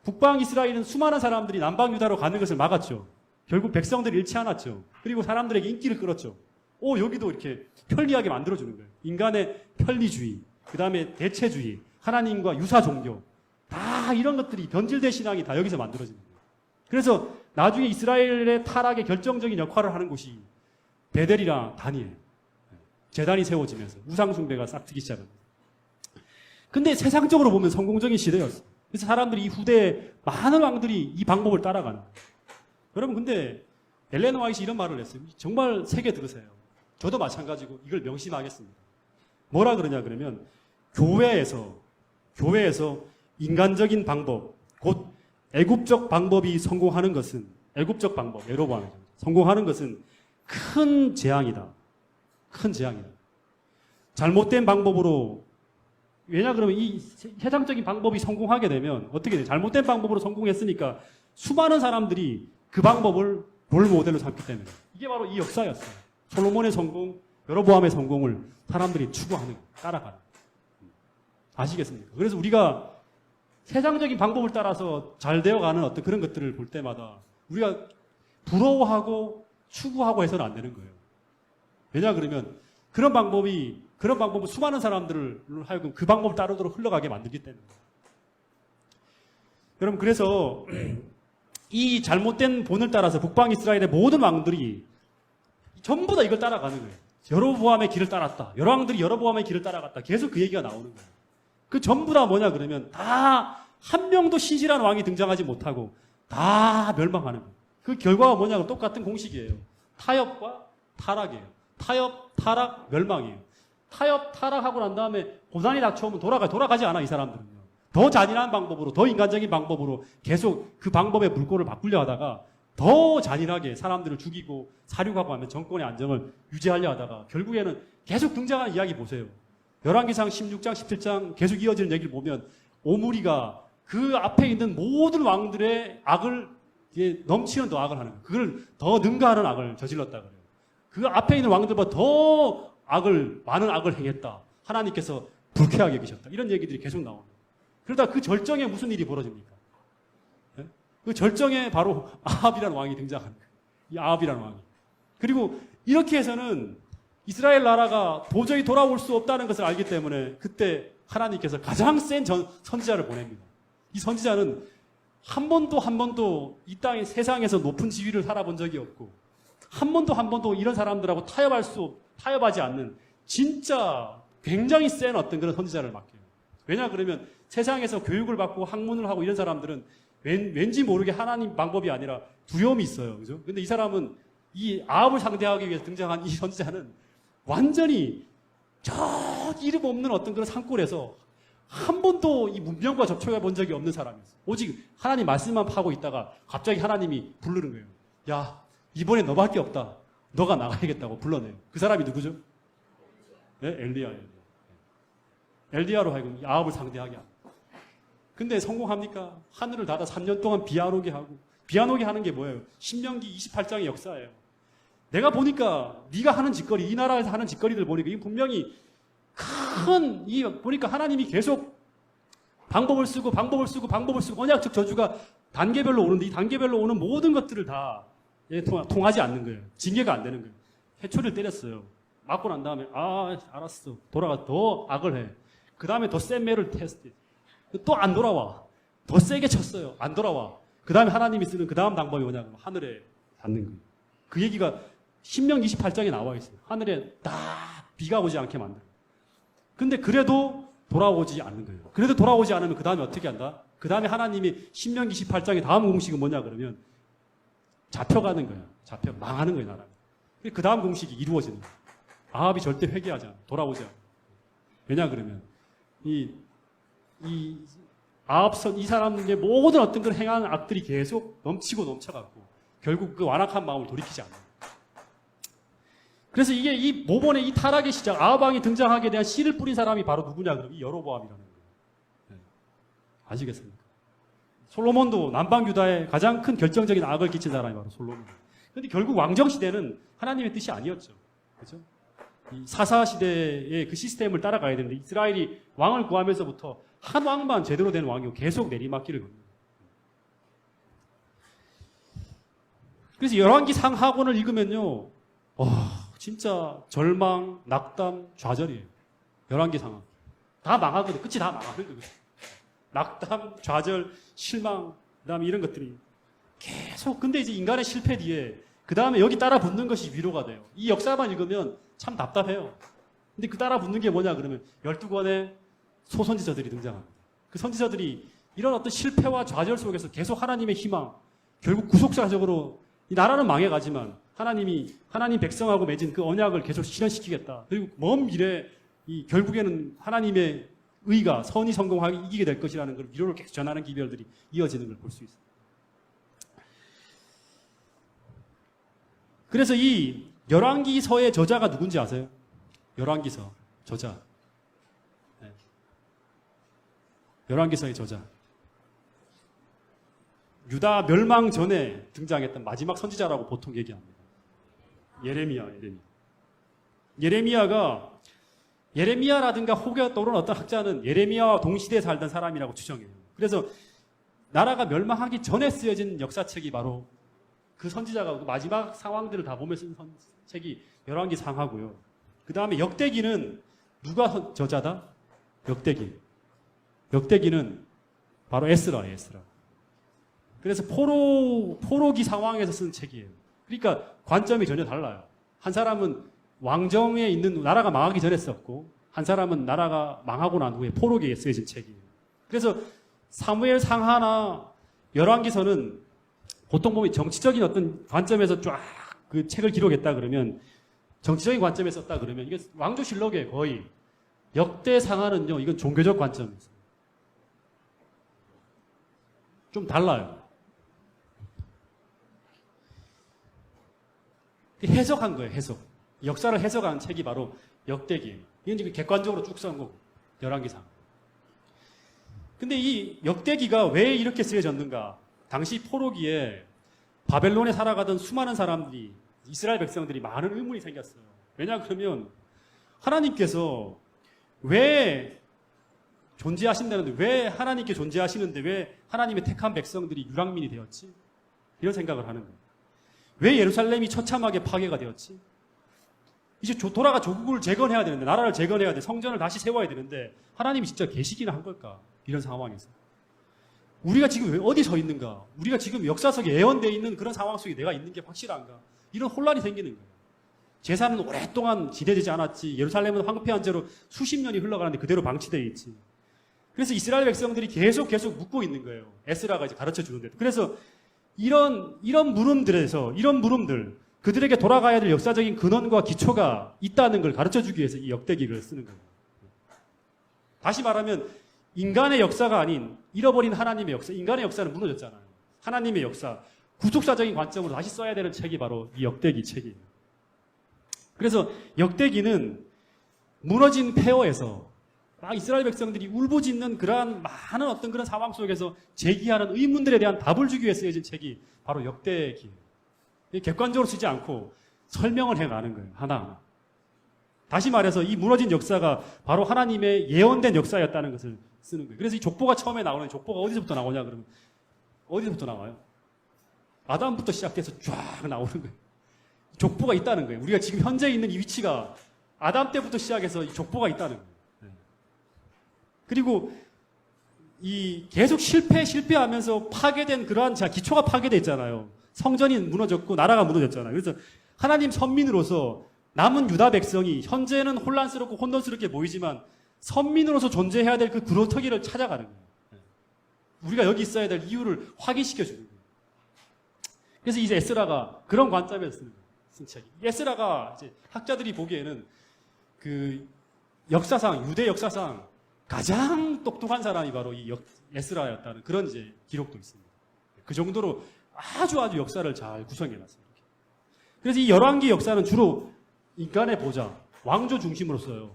북방 이스라엘은 수많은 사람들이 남방 유다로 가는 것을 막았죠. 결국 백성들이 잃지 않았죠. 그리고 사람들에게 인기를 끌었죠. 여기도 이렇게 편리하게 만들어주는 거예요. 인간의 편리주의, 그 다음에 대체주의, 하나님과 유사 종교, 다 이런 것들이 변질된 신앙이 다 여기서 만들어지는 거예요. 그래서 나중에 이스라엘의 타락의 결정적인 역할을 하는 곳이 베델이랑 단이에요. 제단이 세워지면서 우상숭배가 싹트기 시작합니다. 근데 세상적으로 보면 성공적인 시대였어요. 그래서 사람들이 이 후대에 많은 왕들이 이 방법을 따라가는 거예요. 여러분 근데 엘렌 화이트 이런 말을 했어요. 정말 새겨 들으세요. 저도 마찬가지고 이걸 명심하겠습니다. 뭐라 그러냐 그러면 교회에서 인간적인 방법, 곧 애굽적 방법이 성공하는 것은 애굽적 방법, 여로보암이죠. 성공하는 것은 큰 재앙이다. 큰 재앙이다. 잘못된 방법으로 왜냐 그러면 이 세상적인 방법이 성공하게 되면 어떻게 돼요? 잘못된 방법으로 성공했으니까 수많은 사람들이 그 방법을 롤 모델로 삼기 때문에 이게 바로 이 역사였어요. 솔로몬의 성공, 여로보암의 성공을 사람들이 추구하는, 따라가는. 아시겠습니까? 그래서 우리가 세상적인 방법을 따라서 잘 되어가는 어떤 그런 것들을 볼 때마다 우리가 부러워하고 추구하고 해서는 안 되는 거예요. 왜냐 그러면 그런 방법은 수많은 사람들을 하여금 그 방법을 따르도록 흘러가게 만들기 때문에. 여러분 그래서 이 잘못된 본을 따라서 북방 이스라엘의 모든 왕들이 전부 다 이걸 따라가는 거예요. 여로보암의 길을 따랐다. 여러왕들이 여로보암의 길을 따라갔다. 계속 그 얘기가 나오는 거예요. 그 전부 다 뭐냐 그러면 다 한 명도 신실한 왕이 등장하지 못하고 다 멸망하는 거예요. 그 결과가 뭐냐고 똑같은 공식이에요. 타협과 타락이에요. 타협, 타락, 멸망이에요. 타협, 타락하고 난 다음에 고난이 닥쳐오면 돌아가지 않아 이 사람들은요. 더 잔인한 방법으로, 더 인간적인 방법으로 계속 그 방법의 물꼬를 바꾸려 하다가 더 잔인하게 사람들을 죽이고 사륙하고 하면 정권의 안정을 유지하려 하다가 결국에는 계속 등장하는 이야기 보세요. 열왕기상 16장, 17장 계속 이어지는 얘기를 보면 오므리가 그 앞에 있는 모든 왕들의 악을 넘치는 더 악을 하는 거예요. 그걸 더 능가하는 악을 저질렀다 그래요. 그 앞에 있는 왕들보다 더 많은 악을 행했다. 하나님께서 불쾌하게 여기셨다. 이런 얘기들이 계속 나옵니다. 그러다 그 절정에 무슨 일이 벌어집니까? 네? 그 절정에 바로 아합이라는 왕이 등장하는 거예요. 이 아합이라는 왕이. 그리고 이렇게 해서는 이스라엘 나라가 도저히 돌아올 수 없다는 것을 알기 때문에 그때 하나님께서 가장 센 선지자를 보냅니다. 이 선지자는 한 번도 이 땅의 세상에서 높은 지위를 살아본 적이 없고 한 번도 이런 사람들하고 타협하지 않는 진짜 굉장히 센 어떤 그런 선지자를 맡겨요. 왜냐 그러면 세상에서 교육을 받고 학문을 하고 이런 사람들은 왠지 모르게 하나님 방법이 아니라 두려움이 있어요. 그죠? 근데 이 사람은 이 아합을 상대하기 위해서 등장한 이 선지자는 완전히 저 이름 없는 어떤 그런 산골에서 한 번도 이 문명과 접촉해 본 적이 없는 사람이었어요. 오직 하나님 말씀만 파고 있다가 갑자기 하나님이 부르는 거예요. 야, 이번에 너밖에 없다. 너가 나가야겠다고 불러내요. 그 사람이 누구죠? 네, 엘리야예요. 엘리야로 하여금 아합을 상대하게 합니다. 근데 성공합니까? 하늘을 닫아 3년 동안 비 안 오게 하고, 비 안 오게 하는 게 뭐예요? 신명기 28장의 역사예요. 내가 보니까 네가 하는 짓거리, 이 나라에서 하는 짓거리들 보니까 이게 분명히 보니까 하나님이 계속 방법을 쓰고 언약적 저주가 단계별로 오는데 이 단계별로 오는 모든 것들을 다 통하지 않는 거예요. 징계가 안 되는 거예요. 해초리를 때렸어요. 맞고 난 다음에 알았어. 돌아가 더 악을 해. 그 다음에 더 센 매를 테스트. 또 안 돌아와. 더 세게 쳤어요. 안 돌아와. 그 다음에 하나님이 쓰는 그 다음 방법이 뭐냐면 하늘에 닿는 거예요. 그 얘기가 신명 28장에 나와 있어요. 하늘에 다 비가 오지 않게 만들어. 근데 그래도 돌아오지 않는 거예요. 그래도 돌아오지 않으면 그 다음에 어떻게 한다? 그 다음에 하나님이 신명기 18장의 다음 공식은 뭐냐 그러면 잡혀가는 거예요. 망하는 거예요, 나라가. 그 다음 공식이 이루어지는 거예요. 아합이 절대 회개하지 않아요. 돌아오지 않아요. 왜냐 그러면 이 사람의 모든 어떤 걸 행하는 악들이 계속 넘치고 넘쳐갖고 결국 그 완악한 마음을 돌이키지 않아요. 그래서 이게 이 모본의 이 타락의 시작, 아합 왕이 등장하게 대한 씨를 뿌린 사람이 바로 누구냐 그러면 이 여로보암이라는 거예요. 네. 아시겠습니까? 솔로몬도 남방 유다에 가장 큰 결정적인 악을 끼친 사람이 바로 솔로몬. 그런데 결국 왕정 시대는 하나님의 뜻이 아니었죠. 그렇죠? 이 사사 시대의 그 시스템을 따라가야 되는데 이스라엘이 왕을 구하면서부터 한 왕만 제대로 된 왕이고 계속 내리막길을 걷는 거예요. 그래서 열왕기 상하권을 읽으면요, 진짜 절망, 낙담, 좌절이에요. 열왕기 상하. 다 망하거든. 끝이 다 망하는 거예요. 낙담, 좌절, 실망, 그다음에 이런 것들이 계속. 근데 이제 인간의 실패 뒤에 그 다음에 여기 따라 붙는 것이 위로가 돼요. 이 역사만 읽으면 참 답답해요. 근데 그 따라 붙는 게 뭐냐 그러면 12권의 소선지자들이 등장합니다. 그 선지자들이 이런 어떤 실패와 좌절 속에서 계속 하나님의 희망, 결국 구속사적으로 이 나라는 망해가지만 하나님 백성하고 맺은 그 언약을 계속 실현시키겠다. 그리고 먼 미래 결국에는 하나님의 의가 선이 성공하게 이기게 될 것이라는 걸 위로를 계속 전하는 기별들이 이어지는 걸 볼 수 있어요. 그래서 이 열왕기서의 저자가 누군지 아세요? 열왕기서 저자. 네. 열왕기서의 저자. 유다 멸망 전에 등장했던 마지막 선지자라고 보통 얘기합니다. 예레미야라든가 혹여 떠오르는 어떤 학자는 예레미야와 동시대에 살던 사람이라고 추정해요. 그래서 나라가 멸망하기 전에 쓰여진 역사책이 바로 그 선지자가 마지막 상황들을 다 보면서 쓴 책이 열왕기 상하고요. 그 다음에 역대기는 누가 저자다? 역대기는 바로 에스라예요. 에스라. 그래서 포로기 상황에서 쓴 책이에요. 그러니까 관점이 전혀 달라요. 한 사람은 왕정에 있는 나라가 망하기 전에 썼고 한 사람은 나라가 망하고 난 후에 포로기에 쓰여진 책이에요. 그래서 사무엘 상하나 열왕기서는 보통 보면 정치적인 어떤 관점에서 쫙 그 책을 기록했다 그러면 정치적인 관점에서 썼다 그러면 이게 왕조실록에 거의 역대 상하는요 이건 종교적 관점이에요. 좀 달라요. 해석한 거예요, 해석. 역사를 해석한 책이 바로 역대기예요. 이건 지금 객관적으로 쭉 써온 거고, 열왕기상. 근데 이 역대기가 왜 이렇게 쓰여졌는가? 당시 포로기에 바벨론에 살아가던 수많은 사람들이, 이스라엘 백성들이 많은 의문이 생겼어요. 왜냐 그러면 하나님께서 왜 존재하신다는데, 왜 하나님께 존재하시는데 왜 하나님의 택한 백성들이 유랑민이 되었지? 이런 생각을 하는 거예요. 왜 예루살렘이 처참하게 파괴가 되었지? 이제 돌아가 조국을 재건해야 되는데, 나라를 재건해야 돼, 성전을 다시 세워야 되는데 하나님이 진짜 계시기나 한 걸까? 이런 상황에서 우리가 지금 왜 어디 서 있는가? 우리가 지금 역사석에 예언되어 있는 그런 상황 속에 내가 있는 게 확실한가? 이런 혼란이 생기는 거예요. 제사는 오랫동안 지내되지 않았지, 예루살렘은 황폐한 채로 수십 년이 흘러가는데 그대로 방치되어 있지. 그래서 이스라엘 백성들이 계속 묻고 있는 거예요. 에스라가 이제 가르쳐 주는데. 그래서 이런 물음들, 그들에게 돌아가야 될 역사적인 근원과 기초가 있다는 걸 가르쳐주기 위해서 이 역대기를 쓰는 거예요. 다시 말하면 인간의 역사가 아닌 잃어버린 하나님의 역사, 인간의 역사는 무너졌잖아요. 하나님의 역사, 구속사적인 관점으로 다시 써야 되는 책이 바로 이 역대기 책이에요. 그래서 역대기는 무너진 폐허에서 막 이스라엘 백성들이 울부짖는 그러한 많은 어떤 그런 상황 속에서 제기하는 의문들에 대한 답을 주기 위해 쓰여진 책이 바로 역대기예요. 객관적으로 쓰지 않고 설명을 해가는 거예요. 하나하나. 다시 말해서 이 무너진 역사가 바로 하나님의 예언된 역사였다는 것을 쓰는 거예요. 그래서 이 족보가 처음에 나오는 족보가 어디서부터 나오냐 그러면 어디서부터 나와요? 아담부터 시작돼서 쫙 나오는 거예요. 족보가 있다는 거예요. 우리가 지금 현재 있는 이 위치가 아담 때부터 시작해서 이 족보가 있다는 거예요. 그리고 이 계속 실패하면서 파괴된 그러한 기초가 파괴돼 있잖아요. 성전이 무너졌고 나라가 무너졌잖아요. 그래서 하나님 선민으로서 남은 유다 백성이 현재는 혼란스럽고 혼돈스럽게 보이지만 선민으로서 존재해야 될 그 구로터기를 찾아가는 거예요. 우리가 여기 있어야 될 이유를 확인시켜주는 거예요. 그래서 이제 에스라가 그런 관점에서 쓴 책이. 에스라가 이제 학자들이 보기에는 그 역사상, 유대 역사상 가장 똑똑한 사람이 바로 이 에스라였다는 그런 이제 기록도 있습니다. 그 정도로 아주 역사를 잘 구성해놨습니다. 그래서 이 열왕기 역사는 주로 인간의 보좌, 왕조 중심으로 써요.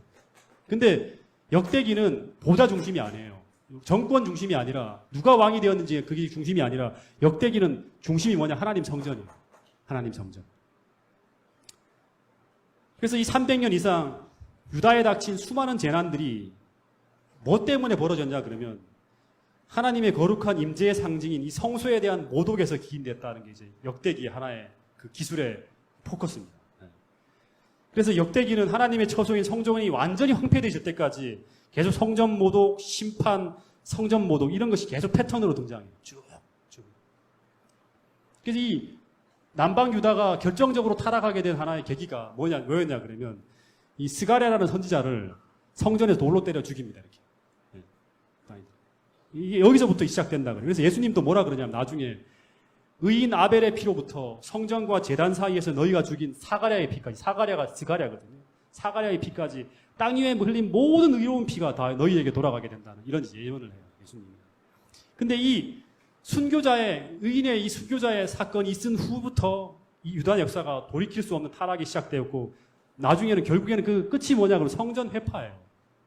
근데 역대기는 보좌 중심이 아니에요. 정권 중심이 아니라 누가 왕이 되었는지 그게 중심이 아니라 역대기는 중심이 뭐냐? 하나님 성전이에요. 하나님 성전. 그래서 이 300년 이상 유다에 닥친 수많은 재난들이 뭐 때문에 벌어졌냐 그러면 하나님의 거룩한 임재의 상징인 이 성소에 대한 모독에서 기인됐다는 게 이제 역대기의 하나의 그 기술의 포커스입니다. 그래서 역대기는 하나님의 처소인 성전이 완전히 황폐되실 때까지 계속 성전 모독, 심판, 성전 모독 이런 것이 계속 패턴으로 등장해요. 쭉. 그래서 이 남방 유다가 결정적으로 타락하게 된 하나의 계기가 뭐였냐 그러면 이 스가랴라는 선지자를 성전에서 돌로 때려 죽입니다. 이렇게. 이게 여기서부터 시작된다 그래요. 그래서 예수님도 뭐라 그러냐면 나중에 의인 아벨의 피로부터 성전과 제단 사이에서 너희가 죽인 사가랴의 피까지, 사가랴가 스가랴거든요. 사가랴의 피까지 땅 위에 흘린 모든 의로운 피가 다 너희에게 돌아가게 된다는 이런 예언을 해요. 예수님이. 근데 이 순교자의 의인의 이 순교자의 사건이 있은 후부터 이 유다 역사가 돌이킬 수 없는 타락이 시작되었고 나중에는 결국에는 그 끝이 뭐냐 그러면 성전 회파예요.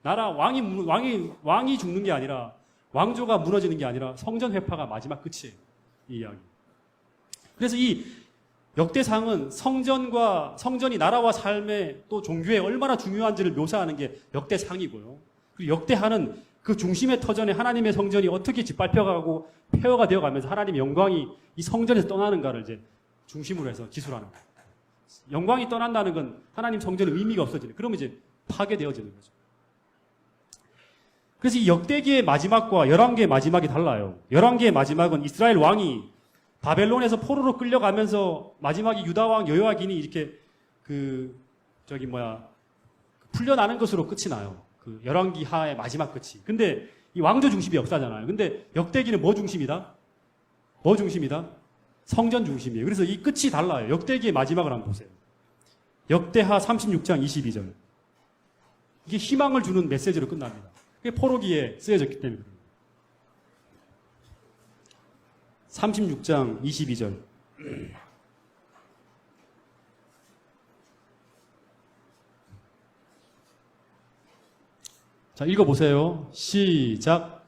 나라 왕이 죽는 게 아니라 왕조가 무너지는 게 아니라 성전 회파가 마지막 끝이에요. 이 이야기. 그래서 이 역대상은 성전이 나라와 삶의 또 종교에 얼마나 중요한지를 묘사하는 게 역대상이고요. 그리고 역대하는 그 중심의 터전에 하나님의 성전이 어떻게 짓밟혀가고 폐허가 되어가면서 하나님의 영광이 이 성전에서 떠나는가를 이제 중심으로 해서 기술하는 거예요. 영광이 떠난다는 건 하나님 성전의 의미가 없어지는 거예요. 그러면 이제 파괴되어지는 거죠. 그래서 이 역대기의 마지막과 열왕기의 마지막이 달라요. 열왕기의 마지막은 이스라엘 왕이 바벨론에서 포로로 끌려가면서 마지막에 유다 왕 여호야긴이 이렇게 풀려나는 것으로 끝이 나요. 그 열왕기 하의 마지막 끝이. 근데 이 왕조 중심이 역사잖아요. 근데 역대기는 뭐 중심이다? 뭐 중심이다? 성전 중심이에요. 그래서 이 끝이 달라요. 역대기의 마지막을 한번 보세요. 역대하 36장 22절. 이게 희망을 주는 메시지로 끝납니다. 그게 포로기에 쓰여졌기 때문에. 36장 22절. 자, 읽어보세요. 시작.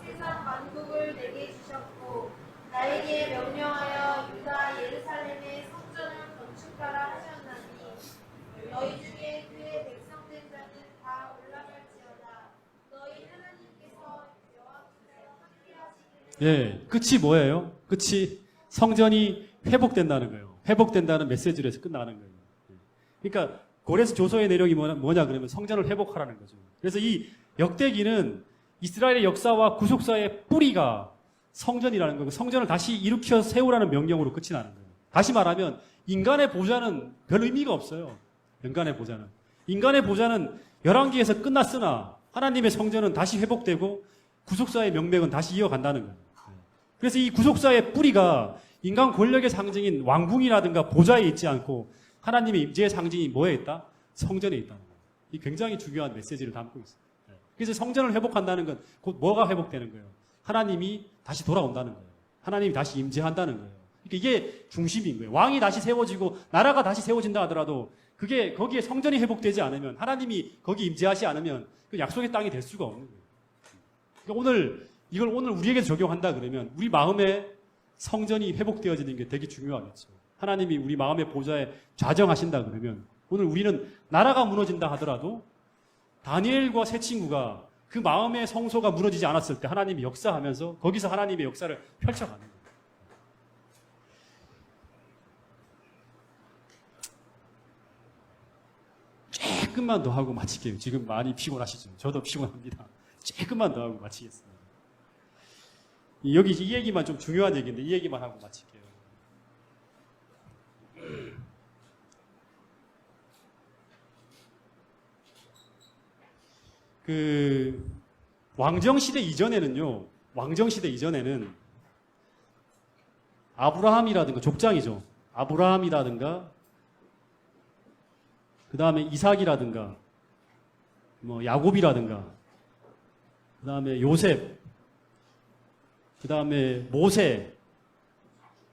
세상 만국을 내게 주셨고 나에게 명령하여 유다 예루살렘의 성전을 건축하라 하셨나니 너희 중에 그의 백성된 자는 다 올라갈지어다. 너희 하나님께서 여호와께서 함께하시기를. 예, 끝이 뭐예요? 끝이 성전이 회복된다는 거예요. 회복된다는 메시지로 해서 끝나는 거예요. 그러니까 고레스 조서의 내용이 뭐냐 그러면 성전을 회복하라는 거죠. 그래서 이 역대기는 이스라엘의 역사와 구속사의 뿌리가 성전이라는 거고 성전을 다시 일으켜 세우라는 명령으로 끝이 나는 거예요. 다시 말하면 인간의 보좌는 별 의미가 없어요. 인간의 보좌는. 인간의 보좌는 열왕기에서 끝났으나 하나님의 성전은 다시 회복되고 구속사의 명맥은 다시 이어간다는 거예요. 그래서 이 구속사의 뿌리가 인간 권력의 상징인 왕궁이라든가 보좌에 있지 않고 하나님의 임재의 상징이 뭐에 있다? 성전에 있다는 거예요. 이 굉장히 중요한 메시지를 담고 있어요. 그래서 성전을 회복한다는 건 곧 뭐가 회복되는 거예요? 하나님이 다시 돌아온다는 거예요. 하나님이 다시 임재한다는 거예요. 그러니까 이게 중심인 거예요. 왕이 다시 세워지고 나라가 다시 세워진다 하더라도 그게 거기에 성전이 회복되지 않으면 하나님이 거기 임재하지 않으면 그 약속의 땅이 될 수가 없는 거예요. 그러니까 이걸 오늘 우리에게 적용한다 그러면 우리 마음에 성전이 회복되어지는 게 되게 중요하겠죠. 하나님이 우리 마음의 보좌에 좌정하신다 그러면 오늘 우리는 나라가 무너진다 하더라도 다니엘과 세 친구가 그 마음의 성소가 무너지지 않았을 때 하나님이 역사하면서 거기서 하나님의 역사를 펼쳐가는 거예요. 조금만 더 하고 마칠게요. 지금 많이 피곤하시죠? 저도 피곤합니다. 조금만 더 하고 마치겠습니다. 여기 이 얘기만 좀 중요한 얘기인데 이 얘기만 하고 마칠게요. 왕정시대 이전에는 아브라함이라든가 족장이죠. 아브라함이라든가 그 다음에 이삭이라든가 뭐 야곱이라든가 그 다음에 요셉 그 다음에 모세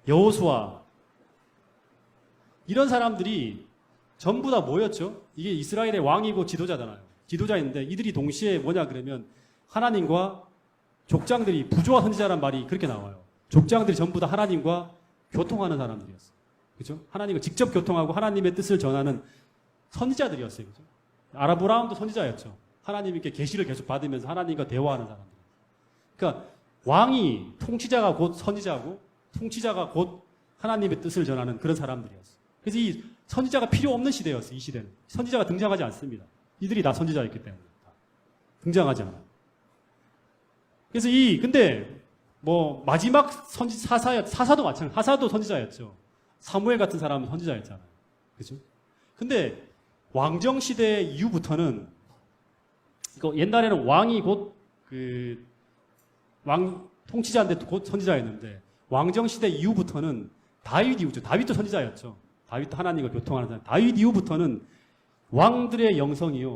여호수아 이런 사람들이 전부 다 뭐였죠? 이게 이스라엘의 왕이고 지도자잖아요. 지도자인데 이들이 동시에 뭐냐 그러면 하나님과 족장들이 부조와 선지자란 말이 그렇게 나와요. 족장들이 전부 다 하나님과 교통하는 사람들이었어요. 그죠? 하나님과 직접 교통하고 하나님의 뜻을 전하는 선지자들이었어요. 그죠? 아브라함도 선지자였죠. 하나님께 계시를 계속 받으면서 하나님과 대화하는 사람들. 그러니까 왕이 통치자가 곧 선지자고 통치자가 곧 하나님의 뜻을 전하는 그런 사람들이었어요. 그래서 이 선지자가 필요 없는 시대였어요. 이 시대는. 선지자가 등장하지 않습니다. 이들이 다 선지자였기 때문에. 등장하지 않아요. 그래서 근데 뭐 마지막 사사도 마찬가지. 사사도 선지자였죠. 사무엘 같은 사람은 선지자였잖아요. 그죠? 근데 왕정 시대 이후부터는 옛날에는 왕이 곧 통치자인데 곧 선지자였는데 왕정 시대 이후부터는 다윗 이후죠. 다윗도 선지자였죠. 다윗도 하나님과 교통하는 사람. 다윗 이후부터는 왕들의 영성이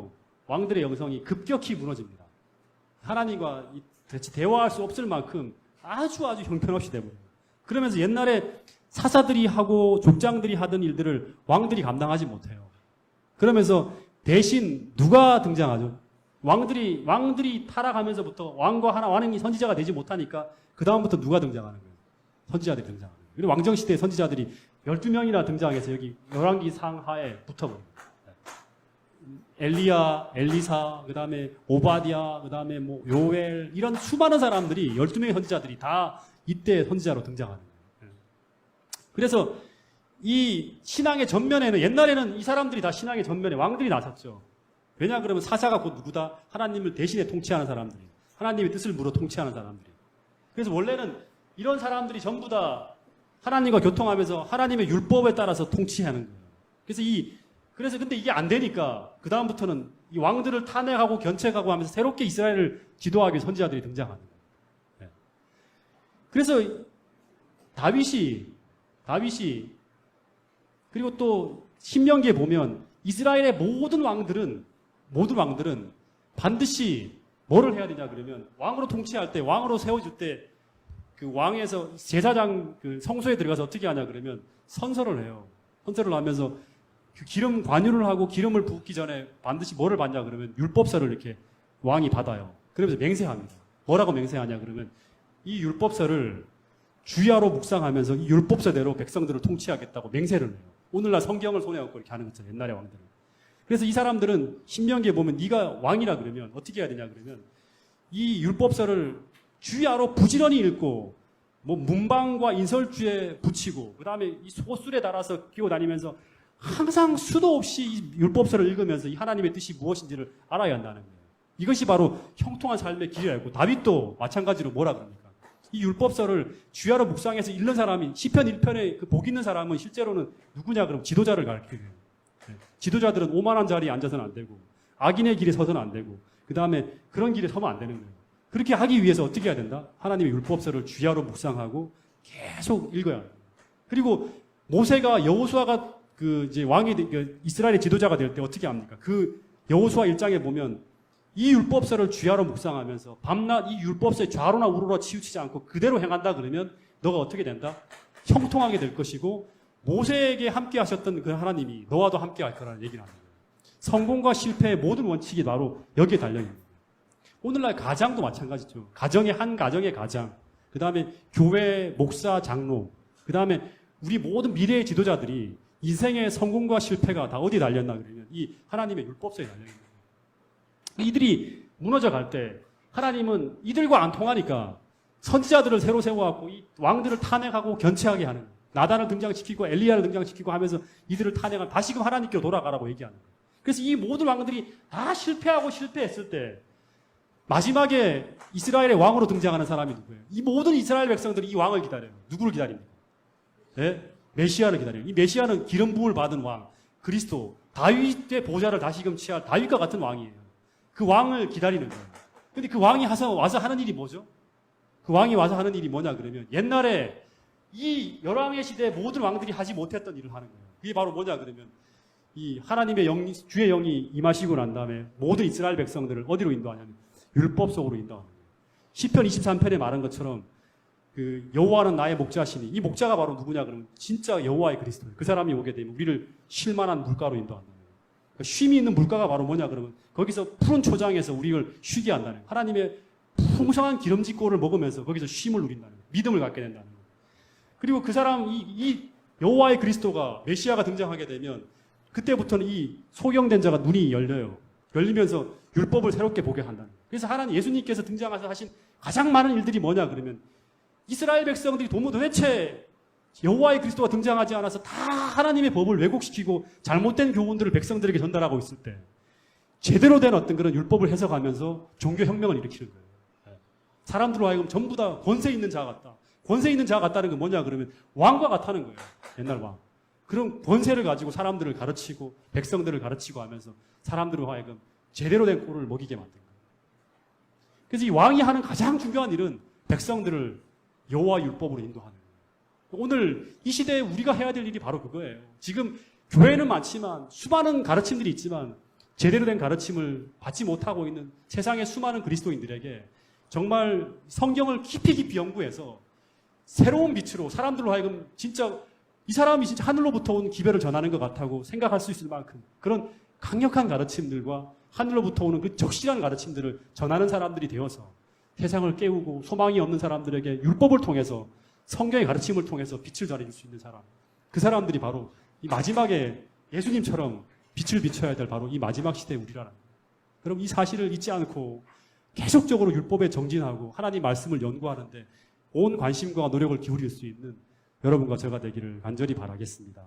급격히 무너집니다. 하나님과 대체 대화할 수 없을 만큼 아주 형편없이 되버려요. 그러면서 옛날에 사사들이 하고 족장들이 하던 일들을 왕들이 감당하지 못해요. 그러면서 대신 누가 등장하죠? 왕들이 타락하면서부터 왕이 선지자가 되지 못하니까 그 다음부터 누가 등장하는 거예요? 선지자들이 등장하는 거예요. 그리고 왕정시대의 선지자들이 12명이나 등장해서 여기 열왕기 상하에 붙어버립니다. 엘리야, 엘리사, 그 다음에 오바디아, 그 다음에 뭐 요엘 이런 수많은 사람들이 12명의 선지자들이 다 이때 선지자로 등장하는 거예요. 그래서 이 신앙의 전면에는 옛날에는 이 사람들이 다 신앙의 전면에 왕들이 나섰죠. 왜냐 그러면 사사가 곧 누구다? 하나님을 대신에 통치하는 사람들이 하나님의 뜻을 물어 통치하는 사람들이. 그래서 원래는 이런 사람들이 전부 다 하나님과 교통하면서 하나님의 율법에 따라서 통치하는 거예요. 그래서 근데 이게 안 되니까 그 다음부터는 이 왕들을 탄핵하고 견책하고 하면서 새롭게 이스라엘을 지도하기 위해 선지자들이 등장하는 거예요. 네. 그래서 다윗이 그리고 또 신명기에 보면 이스라엘의 모든 왕들은 반드시 뭐를 해야 되냐 그러면 왕으로 통치할 때 왕으로 세워줄 때 그 왕에서 제사장 성소에 들어가서 어떻게 하냐 그러면 선서를 해요. 선서를 하면서 그 기름 관유를 하고 기름을 붓기 전에 반드시 뭐를 받냐 그러면 율법서를 이렇게 왕이 받아요. 그러면서 맹세합니다. 뭐라고 맹세하냐 그러면 이 율법서를 주야로 묵상하면서 이 율법서대로 백성들을 통치하겠다고 맹세를 해요. 오늘날 성경을 손에 얹고 이렇게 하는 것처럼 옛날의 왕들은. 그래서 이 사람들은 신명기에 보면 네가 왕이라 그러면 어떻게 해야 되냐 그러면 이 율법서를 주야로 부지런히 읽고 뭐 문방과 인설주에 붙이고 그 다음에 이 소술에 달아서 끼고 다니면서 항상 수도 없이 이 율법서를 읽으면서 이 하나님의 뜻이 무엇인지를 알아야 한다는 거예요. 이것이 바로 형통한 삶의 길이라고. 다윗도 마찬가지로 뭐라 그럽니까? 이 율법서를 주야로 묵상해서 읽는 사람이 시편 1편에 그 복 있는 사람은 실제로는 누구냐 그러면 지도자를 가르쳐요. 지도자들은 오만한 자리에 앉아서는 안 되고 악인의 길에 서서는 안 되고 그 다음에 그런 길에 서면 안 되는 거예요. 그렇게 하기 위해서 어떻게 해야 된다? 하나님의 율법서를 주야로 묵상하고 계속 읽어야 해요. 그리고 모세가 여호수아가 그 이제 왕이 이스라엘의 지도자가 될 때 어떻게 합니까? 그 여호수아 1장에 보면 이 율법서를 주야로 묵상하면서 밤낮 이 율법서에 좌로나 우로나 치우치지 않고 그대로 행한다 그러면 너가 어떻게 된다? 형통하게 될 것이고 모세에게 함께 하셨던 그 하나님이 너와도 함께 할 거라는 얘기를 합니다. 성공과 실패의 모든 원칙이 바로 여기에 달려있는 거예요. 오늘날 가장도 마찬가지죠. 한 가정의 가장, 그 다음에 교회, 목사, 장로, 그 다음에 우리 모든 미래의 지도자들이 인생의 성공과 실패가 다 어디에 달렸나 그러면 이 하나님의 율법서에 달려있는 거예요. 이들이 무너져 갈 때 하나님은 이들과 안 통하니까 선지자들을 새로 세워갖고 이 왕들을 탄핵하고 견체하게 하는 거예요. 나단을 등장시키고 엘리야를 등장시키고 하면서 이들을 탄핵하고 다시금 하나님께로 돌아가라고 얘기하는 거예요. 그래서 이 모든 왕들이 다 실패했을 때 마지막에 이스라엘의 왕으로 등장하는 사람이 누구예요? 이 모든 이스라엘 백성들이 이 왕을 기다려요. 누구를 기다립니까? 네? 메시아를 기다려요. 이 메시아는 기름 부음을 받은 왕, 그리스도, 다윗의 보좌를 다시금 취할 다윗과 같은 왕이에요. 그 왕을 기다리는 거예요. 근데 그 왕이 와서 하는 일이 뭐죠? 그 왕이 와서 하는 일이 뭐냐 그러면 옛날에 이 열왕의 시대에 모든 왕들이 하지 못했던 일을 하는 거예요. 그게 바로 뭐냐 그러면 이 하나님의 주의 영이 임하시고 난 다음에 모든 이스라엘 백성들을 어디로 인도하냐면 율법 속으로 인도하는 거예요. 시편 23편에 말한 것처럼 그 여호와는 나의 목자시니 이 목자가 바로 누구냐 그러면 진짜 여호와의 그리스도예요. 그 사람이 오게 되면 우리를 쉴만한 물가로 인도한다. 그러니까 쉼이 있는 물가가 바로 뭐냐 그러면 거기서 푸른 초장에서 우리를 쉬게 한다는 거예요. 하나님의 풍성한 기름짓고를 먹으면서 거기서 쉼을 누린다는 거예요. 믿음을 갖게 된다는 거예요. 그리고 그 사람 이 여호와의 그리스도가 메시아가 등장하게 되면 그때부터는 이 소경된 자가 눈이 열려요. 열리면서 율법을 새롭게 보게 한다는 거예요. 그래서 하나님 예수님께서 등장하셔서 하신 가장 많은 일들이 뭐냐 그러면 이스라엘 백성들이 도대체 여호와의 그리스도가 등장하지 않아서 다 하나님의 법을 왜곡시키고 잘못된 교훈들을 백성들에게 전달하고 있을 때 제대로 된 어떤 그런 율법을 해석하면서 종교 혁명을 일으키는 거예요. 사람들로 하여금 전부 다 권세 있는 자 같다. 권세 있는 자 같다는 건 뭐냐 그러면 왕과 같다는 거예요. 옛날 왕. 그런 권세를 가지고 사람들을 가르치고 백성들을 가르치고 하면서 사람들로 하여금 제대로 된 꼴을 먹이게 만든 거예요. 그래서 이 왕이 하는 가장 중요한 일은 백성들을 여호와 율법으로 인도하는 거예요. 오늘 이 시대에 우리가 해야 될 일이 바로 그거예요. 지금 교회는 많지만 수많은 가르침들이 있지만 제대로 된 가르침을 받지 못하고 있는 세상의 수많은 그리스도인들에게 정말 성경을 깊이 연구해서 새로운 빛으로 사람들로 하여금 진짜 이 사람이 진짜 하늘로부터 온 기별을 전하는 것 같다고 생각할 수 있을 만큼 그런 강력한 가르침들과 하늘로부터 오는 그 적실한 가르침들을 전하는 사람들이 되어서 세상을 깨우고 소망이 없는 사람들에게 율법을 통해서 성경의 가르침을 통해서 빛을 전해줄 수 있는 사람. 그 사람들이 바로 이 마지막에 예수님처럼 빛을 비춰야 될 바로 이 마지막 시대의 우리라는 거예요. 그럼 이 사실을 잊지 않고 계속적으로 율법에 정진하고 하나님 말씀을 연구하는데 온 관심과 노력을 기울일 수 있는 여러분과 제가 되기를 간절히 바라겠습니다.